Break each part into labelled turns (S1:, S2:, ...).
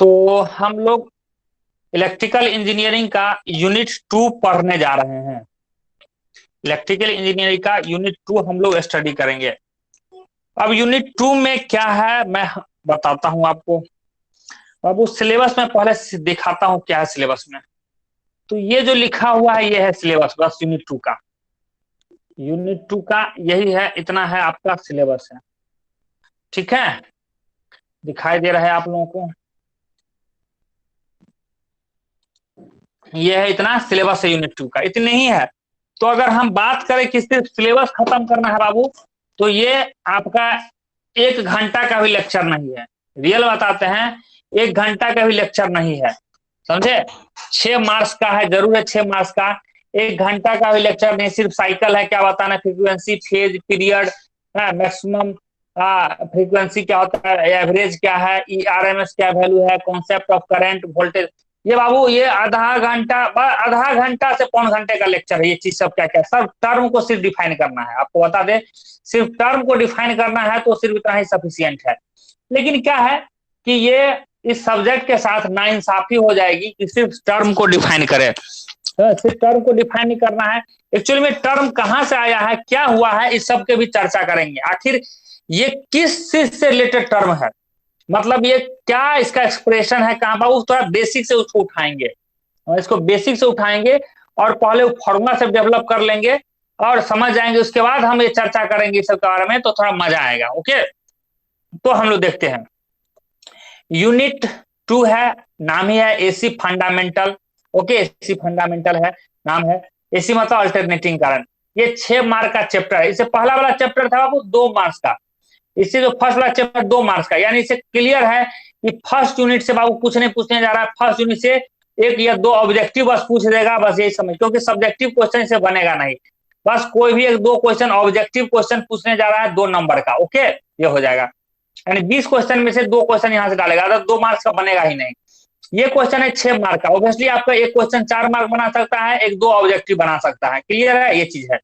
S1: तो हम लोग इलेक्ट्रिकल इंजीनियरिंग का यूनिट 2 पढ़ने जा रहे हैं। इलेक्ट्रिकल इंजीनियरिंग का यूनिट 2 हम लोग स्टडी करेंगे। अब यूनिट 2 में क्या है मैं बताता हूं आपको। अब उस सिलेबस में पहले दिखाता हूं क्या है सिलेबस में। तो ये जो लिखा हुआ है ये है सिलेबस, बस यूनिट 2 का। यूनिट 2 का यही है, इतना है आपका सिलेबस है। ठीक है, दिखाई दे रहा है आप लोगों को? ये है, इतना सिलेबस है यूनिट 2 का, इतने ही है। तो अगर हम बात करें कि सिर्फ सिलेबस खत्म करना है बाबू, तो ये आपका 1 घंटा का भी लेक्चर नहीं है। रियल बताते हैं, 1 घंटा का भी लेक्चर नहीं है, समझे। 6 मार्क्स का है, जरूर है 6 मार्क्स का। 1 घंटा का भी लेक्चर नहीं, सिर्फ साइकिल है, क्या बताना, frequency, phase, period, maximum frequency क्या होता है, एवरेज क्या है, RMS क्या वैल्यू है, कॉन्सेप्ट ऑफ करंट, वोल्टेज। ये बाबू ये आधा घंटा से पौन घंटे का लेक्चर है। ये चीज सब क्या क्या सब टर्म को सिर्फ डिफाइन करना है, आपको बता दे। सिर्फ टर्म को डिफाइन करना है तो सिर्फ इतना ही सफिशियंट है। लेकिन क्या है कि ये इस सब्जेक्ट के साथ नाइंसाफी हो जाएगी कि सिर्फ टर्म को डिफाइन करे। सिर्फ टर्म को डिफाइन नहीं करना है। एक्चुअली में टर्म कहां से आया है, क्या हुआ है, इस सब के भी चर्चा करेंगे। आखिर ये किस चीज से रिलेटेड टर्म है, मतलब ये क्या इसका एक्सप्रेशन है, कहां पर, थोड़ा बेसिक से उसको उठाएंगे। इसको बेसिक से उठाएंगे और पहले फॉर्मूला से डेवलप कर लेंगे और समझ जाएंगे। उसके बाद हम ये चर्चा करेंगे इस सब के बारे में, तो थोड़ा मजा आएगा। ओके, तो हम लोग देखते हैं। यूनिट 2 है, नाम ही है AC fundamental. Okay, AC fundamental है, नाम है। एसी मतलब अल्टरनेटिंग करंट। ये 6 मार्क का चैप्टर है। इससे पहला वाला चैप्टर था बाबू 2 मार्क्स का। इससे जो फर्स्ट वाला चैप्टर 2 मार्क्स का, यानी इससे क्लियर है कि फर्स्ट यूनिट से बाबू कुछ नहीं पूछने जा रहा है। फर्स्ट यूनिट से 1 या 2 ऑब्जेक्टिव बस पूछ देगा, बस यही समझ, क्योंकि सब्जेक्टिव क्वेश्चन से बनेगा नहीं। बस कोई भी 1-2 क्वेश्चन ऑब्जेक्टिव क्वेश्चन पूछने जा रहा है 2 नंबर का। ओके, ये हो जाएगा, यानी 20 क्वेश्चन में से 2 क्वेश्चन यहां से डालेगा, तो 2 मार्क्स का बनेगा ही नहीं। ये क्वेश्चन है 6 मार्क का। ऑब्वियसली आपका एक क्वेश्चन 4 मार्क बना सकता है, 1-2 ऑब्जेक्टिव बना सकता है। क्लियर है, ये चीज है।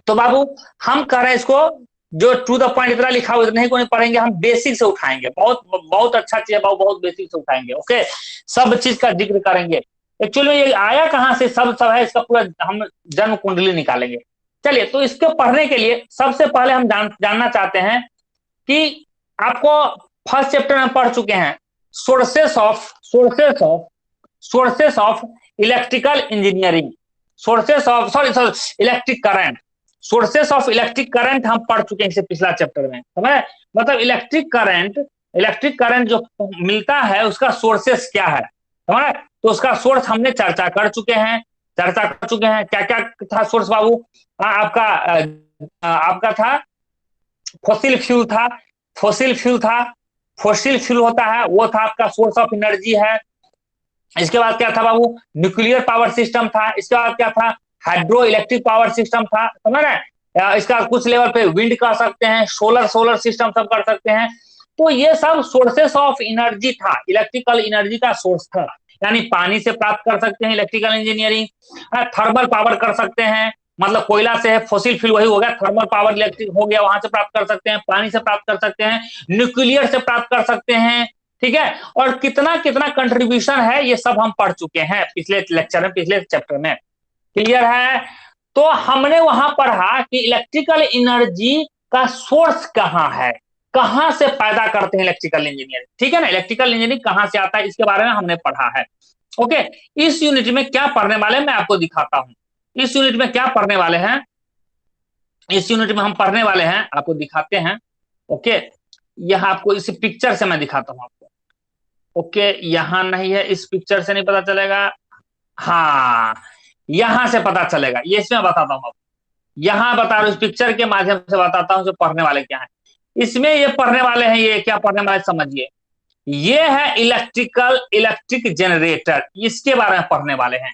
S1: तो बाबू हम कह रहे हैं इसको जो टू द पॉइंट इतना लिखा हुआ इतना ही को नहीं पढ़ेंगे, हम बेसिक से उठाएंगे। बहुत बहुत अच्छा चीज है, बहुत बेसिक से उठाएंगे। ओके, सब चीज का जिक्र करेंगे। एक्चुअली ये आया कहां से, सब सब है, इसका पूरा हम जन्म कुंडली निकालेंगे। चलिए, तो इसके पढ़ने के लिए सबसे पहले हम जानना चाहते हैं कि आपको फर्स्ट चैप्टर में पढ़ चुके हैं sources of electrical engineering, sources of sorry electric current. Sources of electric current हम पढ़ चुके हैं इससे पिछला चैप्टर में, समझ। मतलब इलेक्ट्रिक करंट जो मिलता है उसका सोर्सेस क्या है, समझ। तो उसका सोर्स हमने चर्चा कर चुके हैं। क्या क्या था सोर्स बाबू? आपका था फॉसिल फ्यूल था। फॉसिल फ्यूल होता है, वो था आपका सोर्स ऑफ एनर्जी है। इसके बाद क्या था बाबू? न्यूक्लियर पावर सिस्टम था। इसके बाद क्या था? हाइड्रो इलेक्ट्रिक पावर सिस्टम था, समझ रहे। इसका कुछ लेवल पे विंड कर सकते हैं, सोलर सिस्टम सब कर सकते हैं। तो ये सब सोर्सेस ऑफ एनर्जी था, इलेक्ट्रिकल एनर्जी का सोर्स था। यानी पानी से प्राप्त कर सकते हैं इलेक्ट्रिकल इंजीनियरिंग, थर्मल पावर कर सकते हैं, मतलब कोयला से है, फॉसिल फ्यूल वही हो गया, थर्मल पावर इलेक्ट्रिक हो गया, वहां से प्राप्त कर सकते हैं, पानी से प्राप्त कर सकते हैं, न्यूक्लियर से प्राप्त कर सकते हैं। ठीक है, और कितना कितना कंट्रीब्यूशन है ये सब हम पढ़ चुके हैं पिछले लेक्चर में, पिछले चैप्टर में। क्लियर है। तो हमने वहां पढ़ा कि इलेक्ट्रिकल एनर्जी का सोर्स कहां है, कहां से पैदा करते हैं इलेक्ट्रिकल इंजीनियर। ठीक है ना, इलेक्ट्रिकल इंजीनियरिंग कहां से आता है इसके बारे में हमने पढ़ा है। ओके, इस यूनिट में क्या पढ़ने वाले हैं मैं आपको दिखाता हूं। इस यूनिट में क्या पढ़ने वाले हैं, इस यूनिट में हम पढ़ने वाले हैं, आपको दिखाते हैं। ओके, यह आपको इस पिक्चर से मैं दिखाता हूं आपको। ओके, यहां नहीं है, इस पिक्चर से नहीं पता चलेगा। हाँ, यहां से पता चलेगा, ये इसमें बताता हूं आपको। यहां बता रहा हूं, इस पिक्चर के माध्यम से बताता हूं जो पढ़ने वाले क्या है। इसमें ये पढ़ने वाले हैं, ये क्या पढ़ने वाले समझिए। ये है इलेक्ट्रिक जनरेटर, इसके बारे में पढ़ने वाले हैं।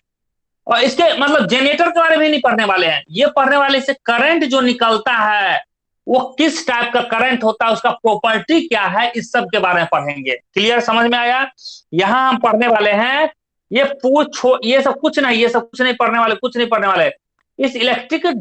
S1: और इसके मतलब जनरेटर के बारे में नहीं पढ़ने वाले हैं, ये पढ़ने वाले से करंट जो निकलता है वो किस टाइप का करंट होता है, उसका प्रॉपर्टी क्या है, इस सब के बारे में पढ़ेंगे। क्लियर, समझ में आया। यहां हम पढ़ने वाले हैं, ये सब कुछ नहीं, ये सब कुछ नहीं पढ़ने वाले, कुछ नहीं पढ़ने वाले। इस इलेक्ट्रिकल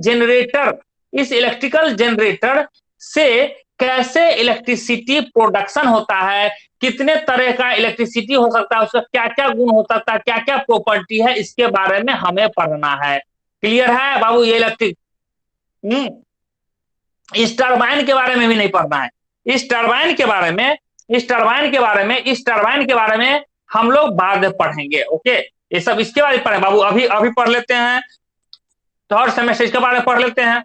S1: जनरेटर से कैसे इलेक्ट्रिसिटी प्रोडक्शन होता है, कितने तरह का इलेक्ट्रिसिटी हो सकता है, उसका क्या क्या गुण हो सकता है, क्या क्या प्रॉपर्टी है, इसके बारे में हमें पढ़ना है। क्लियर है बाबू? ये इलेक्ट्रिक इस टरबाइन के बारे में भी नहीं पढ़ना है। इस टरबाइन के बारे में इस टरबाइन के बारे में इस टरबाइन के बारे में हम लोग बाद में पढ़ेंगे। ओके, ये सब इसके बारे में पढ़े बाबू, अभी अभी पढ़ लेते हैं, थर्ड सेमेस्टर इसके बारे में पढ़ लेते हैं।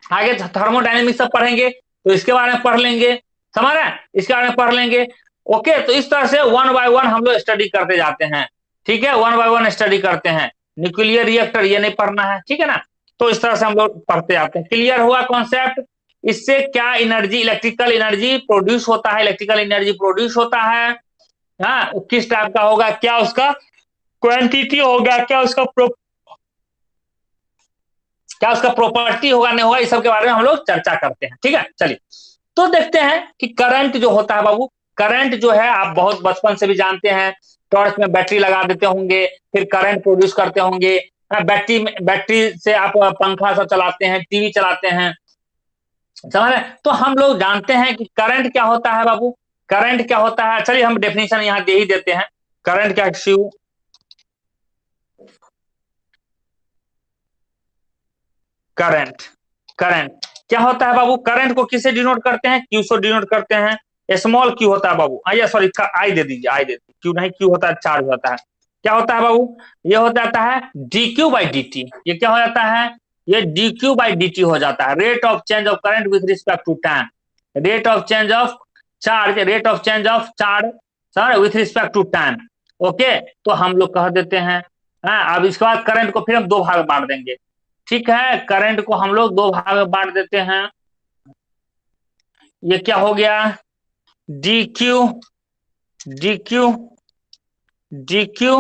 S1: आगे थर्मोडायनेमिक्स सब पढ़ेंगे तो इसके बारे में पढ़ लेंगे, समझ रहे हैं, इसके बारे में पढ़ लेंगे। ओके, तो इस तरह से वन बाय वन हम लोग स्टडी करते जाते हैं। ठीक है, वन बाय वन स्टडी करते हैं। न्यूक्लियर रिएक्टर ये नहीं पढ़ना है, ठीक है ना। तो इस तरह से हम लोग पढ़ते जाते हैं। क्लियर हुआ कॉन्सेप्ट? इससे क्या एनर्जी, इलेक्ट्रिकल एनर्जी प्रोड्यूस होता है, इलेक्ट्रिकल एनर्जी प्रोड्यूस होता है। हाँ, किस टाइप का होगा, क्या उसका क्वांटिटी होगा, क्या उसका प्रॉपर्टी होगा नहीं होगा, इस सब के बारे में हम लोग चर्चा करते हैं। ठीक है, चलिए तो देखते हैं कि करंट जो होता है बाबू, करंट जो है आप बहुत बचपन से भी जानते हैं। टॉर्च में बैटरी लगा देते होंगे, फिर करंट प्रोड्यूस करते होंगे। बैटरी से आप पंखा सब चलाते हैं, टीवी चलाते हैं, समझ रहे हैं? तो हम लोग जानते हैं कि करंट क्या होता है बाबू, करंट क्या होता है। चलिए हम डेफिनेशन यहाँ दे ही देते हैं। करंट क्या, शिव करंट, करंट क्या होता है बाबू, करंट को किससे डिनोट करते हैं, क्यू से डिनोट करते हैं। स्मॉल क्यू होता है बाबू, या सॉरी आई दे दीजिए, आई दे दीजिए, क्यू नहीं, क्यू होता है चार्ज होता है। क्या होता है बाबू, ये हो जाता है d Q by D t. ये क्या हो जाता है, ये d Q by D t हो जाता है, rate of change of current with respect to time, rate of change of charge, rate of change of charge sir with respect to time. Okay, तो हम लोग कह देते हैं। हाँ, अब इसके बाद करंट को फिर हम दो भाग में बांट देंगे। ठीक है, करंट को हम लोग दो भाग में बांट देते हैं। ये क्या हो गया, D Q, D Q, D Q,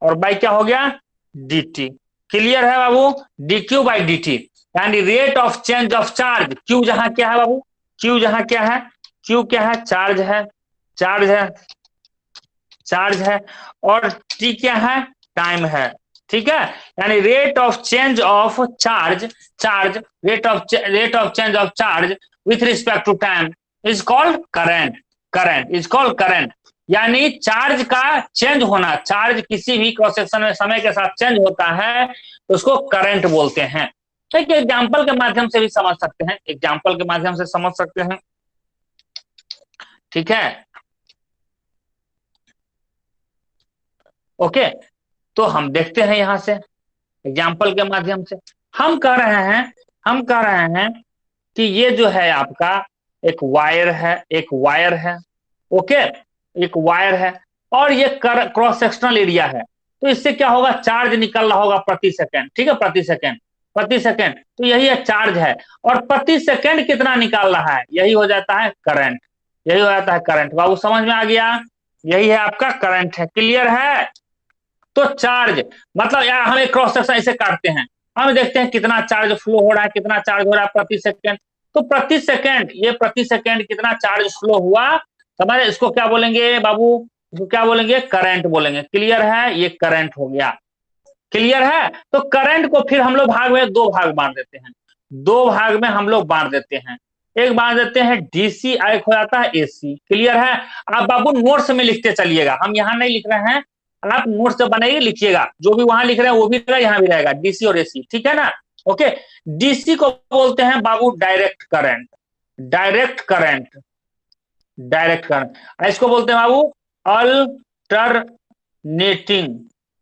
S1: और बाई क्या हो गया, डी टी। क्लियर है बाबू, D Q by D T, यानी rate of change of charge. Q जहां क्या है बाबू, क्यू जहां क्या है, क्यू क्या है, चार्ज है, चार्ज है, चार्ज है, और टी क्या है, टाइम है। ठीक है, यानी rate of change of charge, charge rate of change of charge with respect to time is called current, current is called current. यानी चार्ज का चेंज होना, चार्ज किसी भी क्रॉस सेक्शन में समय के साथ चेंज होता है तो उसको करंट बोलते हैं। ठीक है, एग्जाम्पल के माध्यम से भी समझ सकते हैं, एग्जाम्पल के माध्यम से समझ सकते हैं। ठीक है, ओके, तो हम देखते हैं यहां से एग्जाम्पल के माध्यम से। हम कह रहे हैं, हम कह रहे हैं कि ये जो है आपका एक वायर है, एक वायर है। ओके, एक वायर है, और ये क्रॉस सेक्शनल एरिया है। तो इससे क्या होगा, चार्ज निकल रहा होगा प्रति सेकंड। ठीक है, प्रति सेकंड, प्रति सेकंड, तो यही है चार्ज है। और प्रति सेकंड कितना निकाल रहा है, यही हो जाता है करंट, यही हो जाता है करंट। बाबू समझ में आ गया, यही है आपका करंट है। क्लियर है? तो चार्ज मतलब यार हम एक क्रॉस सेक्शन ऐसे काटते हैं, हम देखते हैं कितना चार्ज फ्लो हो रहा है, कितना चार्ज हो रहा है प्रति सेकंड। तो प्रति सेकंड, ये प्रति सेकंड कितना चार्ज फ्लो हुआ, समझ, इसको क्या बोलेंगे बाबू, इसको क्या बोलेंगे, करंट बोलेंगे। क्लियर है, ये करंट हो गया। क्लियर है? तो करंट को फिर हम लोग भाग में दो भाग बांट देते हैं, दो भाग में हम लोग बांट देते हैं। एक बांट देते हैं डीसी, एक हो जाता है एसी। क्लियर है? आप बाबू नोट्स में लिखते चलिएगा, हम यहां नहीं लिख रहे हैं, आप नोट्स जब बनाइए लिखिएगा, जो भी वहां लिख रहे हैं वो भी रहेगा, यहाँ भी रहेगा, डीसी और एसी। ठीक है ना? ओके, डीसी को बोलते हैं बाबू direct current, direct current, direct current. इसको बोलते हैं बाबू alternating,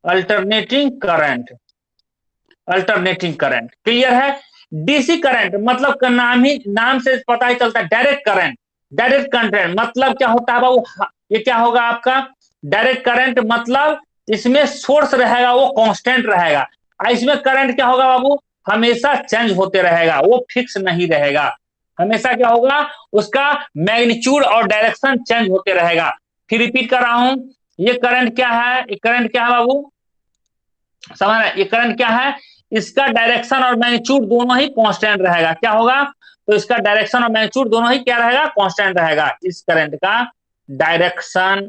S1: alternating current, alternating current. Clear है? डीसी करंट मतलब का नाम ही, नाम से पता ही चलता है, डायरेक्ट करंट, डायरेक्ट करंट मतलब क्या होता है बाबू, ये क्या होगा आपका, डायरेक्ट करंट मतलब इसमें सोर्स रहेगा वो कांस्टेंट रहेगा, इसमें करंट क्या होगा बाबू, हमेशा चेंज होते रहेगा, वो फिक्स नहीं रहेगा। हमेशा क्या होगा, उसका मैग्नीट्यूड और डायरेक्शन चेंज होते रहेगा। फिर रिपीट कर रहा हूं, ये करंट क्या है, ये करंट क्या है बाबू, समझ रहे, ये करंट क्या है, इसका डायरेक्शन और मैग्नीट्यूड दोनों ही कांस्टेंट रहेगा। क्या होगा, तो इसका डायरेक्शन और मैग्नीट्यूड दोनों ही क्या रहेगा, कांस्टेंट रहेगा। इस करंट का डायरेक्शन,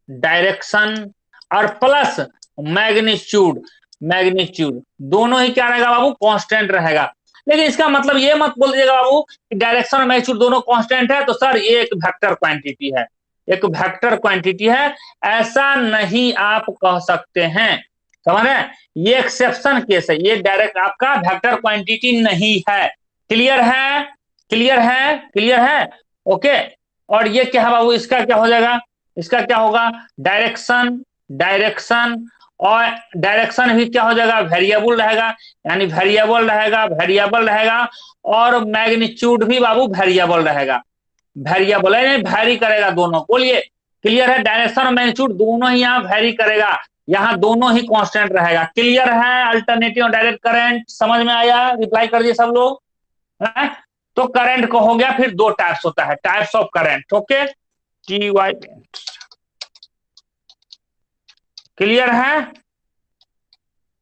S1: डायरेक्शन और प्लस मैग्नीट्यूड, मैग्नीट्यूड दोनों ही क्या रहेगा बाबू, कांस्टेंट रहेगा। लेकिन इसका मतलब ये मत बोल दीजिएगा बाबू कि डायरेक्शन और मैग्नीट्यूड दोनों कांस्टेंट है, तो सर ये एक वेक्टर क्वांटिटी है, एक वेक्टर क्वांटिटी है, ऐसा नहीं आप कह सकते हैं। समझ रहे हैं? ये एक्सेप्शन केस है, ये डायरेक्ट आपका वेक्टर क्वांटिटी नहीं है। क्लियर है? क्लियर है? क्लियर है? ओके। और ये क्या है बाबू, इसका क्या हो जाएगा, इसका क्या होगा, डायरेक्शन, डायरेक्शन, और डायरेक्शन भी क्या हो जाएगा, वेरिएबल रहेगा, यानी वेरिएबल रहेगा, वेरिएबल रहेगा, और मैग्नीट्यूड भी बाबू वेरिएबल रहेगा, वेरिएबल है, वैरी करेगा दोनों। बोलिए क्लियर है? डायरेक्शन और मैग्नीट्यूड दोनों ही यहाँ वैरी करेगा, यहाँ दोनों ही कांस्टेंट रहेगा। क्लियर है? अल्टरनेटिव और डायरेक्ट करंट समझ में आया? रिप्लाई कर दिए सब लोग है? तो करंट को हो गया, फिर दो टाइप्स होता है, types of current. Okay, T Y. Clear है?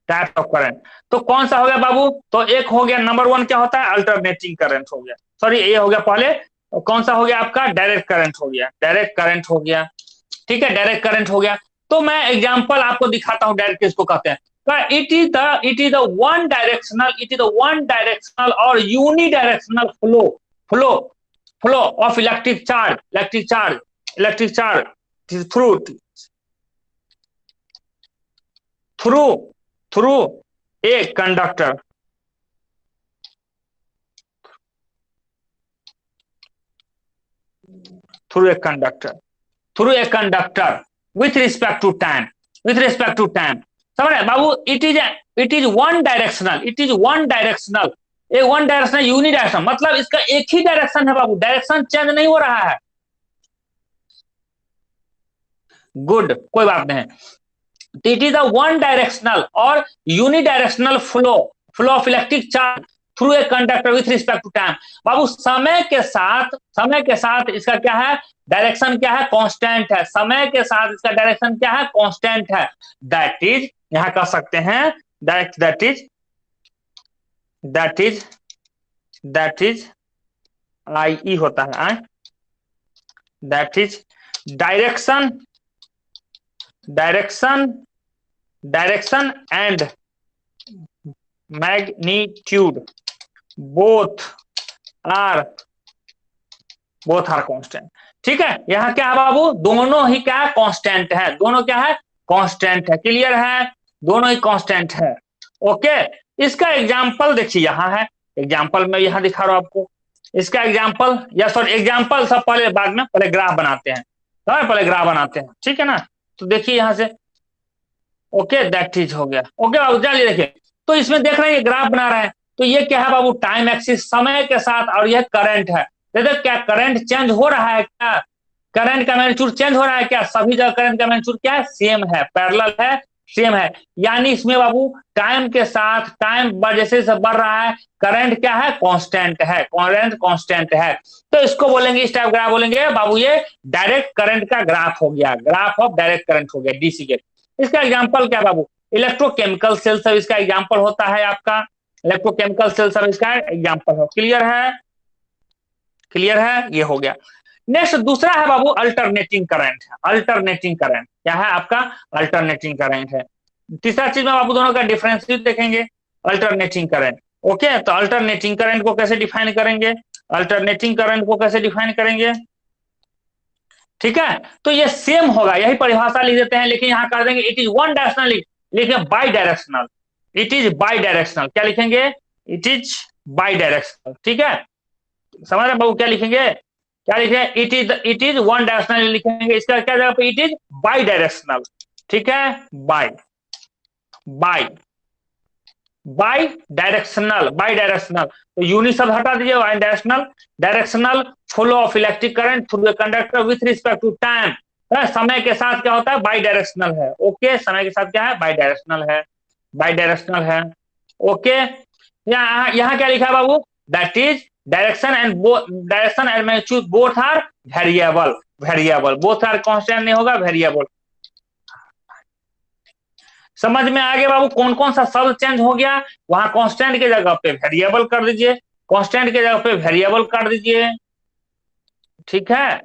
S1: Types of current. तो कौन सा हो गया बाबू, तो एक हो गया नंबर वन, क्या होता है, अल्टरनेटिंग करंट हो गया, सॉरी ये हो गया पहले। और कौन सा हो गया आपका, डायरेक्ट करंट हो गया, डायरेक्ट करंट हो गया। ठीक है, डायरेक्ट करंट हो गया। तो मैं एग्जांपल आपको दिखाता हूं, डायरेक्ट किसको कहते हैं। It is the one directional, it is the one directional और unidirectional flow, flow, flow of electric charge, electric charge, electric charge through, through, through a conductor, through a conductor, through a conductor with respect to time, with respect to time. समझ रहे बाबू, it is one directional, it is one directional, a one directional unidirectional, मतलब इसका एक ही direction है बाबू, direction change नहीं हो रहा है। गुड, कोई बात नहीं। It is a one directional और unidirectional flow, flow of electric charge through a conductor with respect to time. बाबू समय के साथ, समय के साथ इसका क्या है, डायरेक्शन क्या है, कांस्टेंट है, समय के साथ इसका डायरेक्शन क्या है, कांस्टेंट है। दैट इज, यहां कह सकते हैं that is, that is, that is I E होता है I, that is direction, direction, direction and magnitude both are, both are constant. ठीक है, यहां क्या है बाबू, दोनों ही क्या है, कांस्टेंट है, दोनों क्या है, कांस्टेंट है। क्लियर है? दोनों ही कांस्टेंट है। ओके, इसका एग्जांपल देखिए यहां है, एग्जांपल मैं यहां दिखा रहा हूं आपको, इसका एग्जांपल, या सॉरी एग्जांपल सब पहले बाद में, पहले ग्राफ बनाते हैं, तो पहले ग्राफ बनाते हैं, ठीक है ना। तो देखिए यहां से, ओके दैट इज हो गया। ओके बाबू चलिए देखिए, तो इसमें देख रहे हैं ये ग्राफ बना रहे हैं, तो ये क्या है बाबू, टाइम एक्सिस, समय के साथ, और यह करंट है। देखो क्या करंट चेंज हो रहा है क्या, करंट का मैग्नीट्यूड चेंज हो रहा है क्या, सभी जगह करंट का मैग्नीट्यूड क्या है, सेम है, पैरेलल है, सेम है। यानी इसमें बाबू टाइम के साथ, टाइम जैसे से बढ़ रहा है, करंट क्या है, कांस्टेंट है, करंट कांस्टेंट है। तो इसको बोलेंगे, इस टाइप ग्राफ बोलेंगे बाबू, ये डायरेक्ट करंट का ग्राफ हो गया, ग्राफ ऑफ डायरेक्ट करंट हो गया, डीसी के। इसका एग्जाम्पल क्या बाबू, इलेक्ट्रोकेमिकल सेल सर्विस का एग्जाम्पल होता है आपका, इलेक्ट्रोकेमिकल सेल सर्विस का एग्जाम्पल हो। क्लियर है? क्लियर है? ये हो गया। नेक्स्ट दूसरा है बाबू अल्टरनेटिंग करंट है, अल्टरनेटिंग करंट क्या है आपका, अल्टरनेटिंग करंट है। तीसरा चीज में बाबू दोनों का डिफरेंस देखेंगे, अल्टरनेटिंग करंट। ओके, तो अल्टरनेटिंग करंट को कैसे डिफाइन करेंगे, अल्टरनेटिंग करंट को कैसे डिफाइन करेंगे, ठीक है। तो ये सेम होगा, यही परिभाषा लिख देते हैं, लेकिन यहां कर देंगे इट इज वन डायरेक्शनल, लिखेंगे by directional, it is by directional, क्या लिखेंगे, इट इज बाई डायरेक्शनल। ठीक है, समझ रहे बाबू, क्या लिखेंगे, क्या लिखेंगे, इट इज वन डायरेक्शनल लिखेंगे, इसका क्या जगह पे, इट इज बाई डायरेक्शनल। ठीक है, bi, bi, bidirectional, bidirectional, तो यूनि सब हटा दीजिए, bidirectional, directional flow of electric current through the conductor with respect to time. समय के साथ क्या होता है, बाई डायरेक्शनल है। ओके, समय के साथ क्या है, बाई डायरेक्शनल है, बाई डायरेक्शनल है। ओके, यहाँ क्या लिखा है बाबू, that is direction and direction and magnitude both are variable, variable, both are constant नहीं होगा, वेरिएबल। समझ में आ गया बाबू, कौन कौन सा शब्द चेंज हो गया, वहां कांस्टेंट के जगह पे वेरिएबल कर दीजिए, कांस्टेंट के जगह पे वेरिएबल कर दीजिए, ठीक है,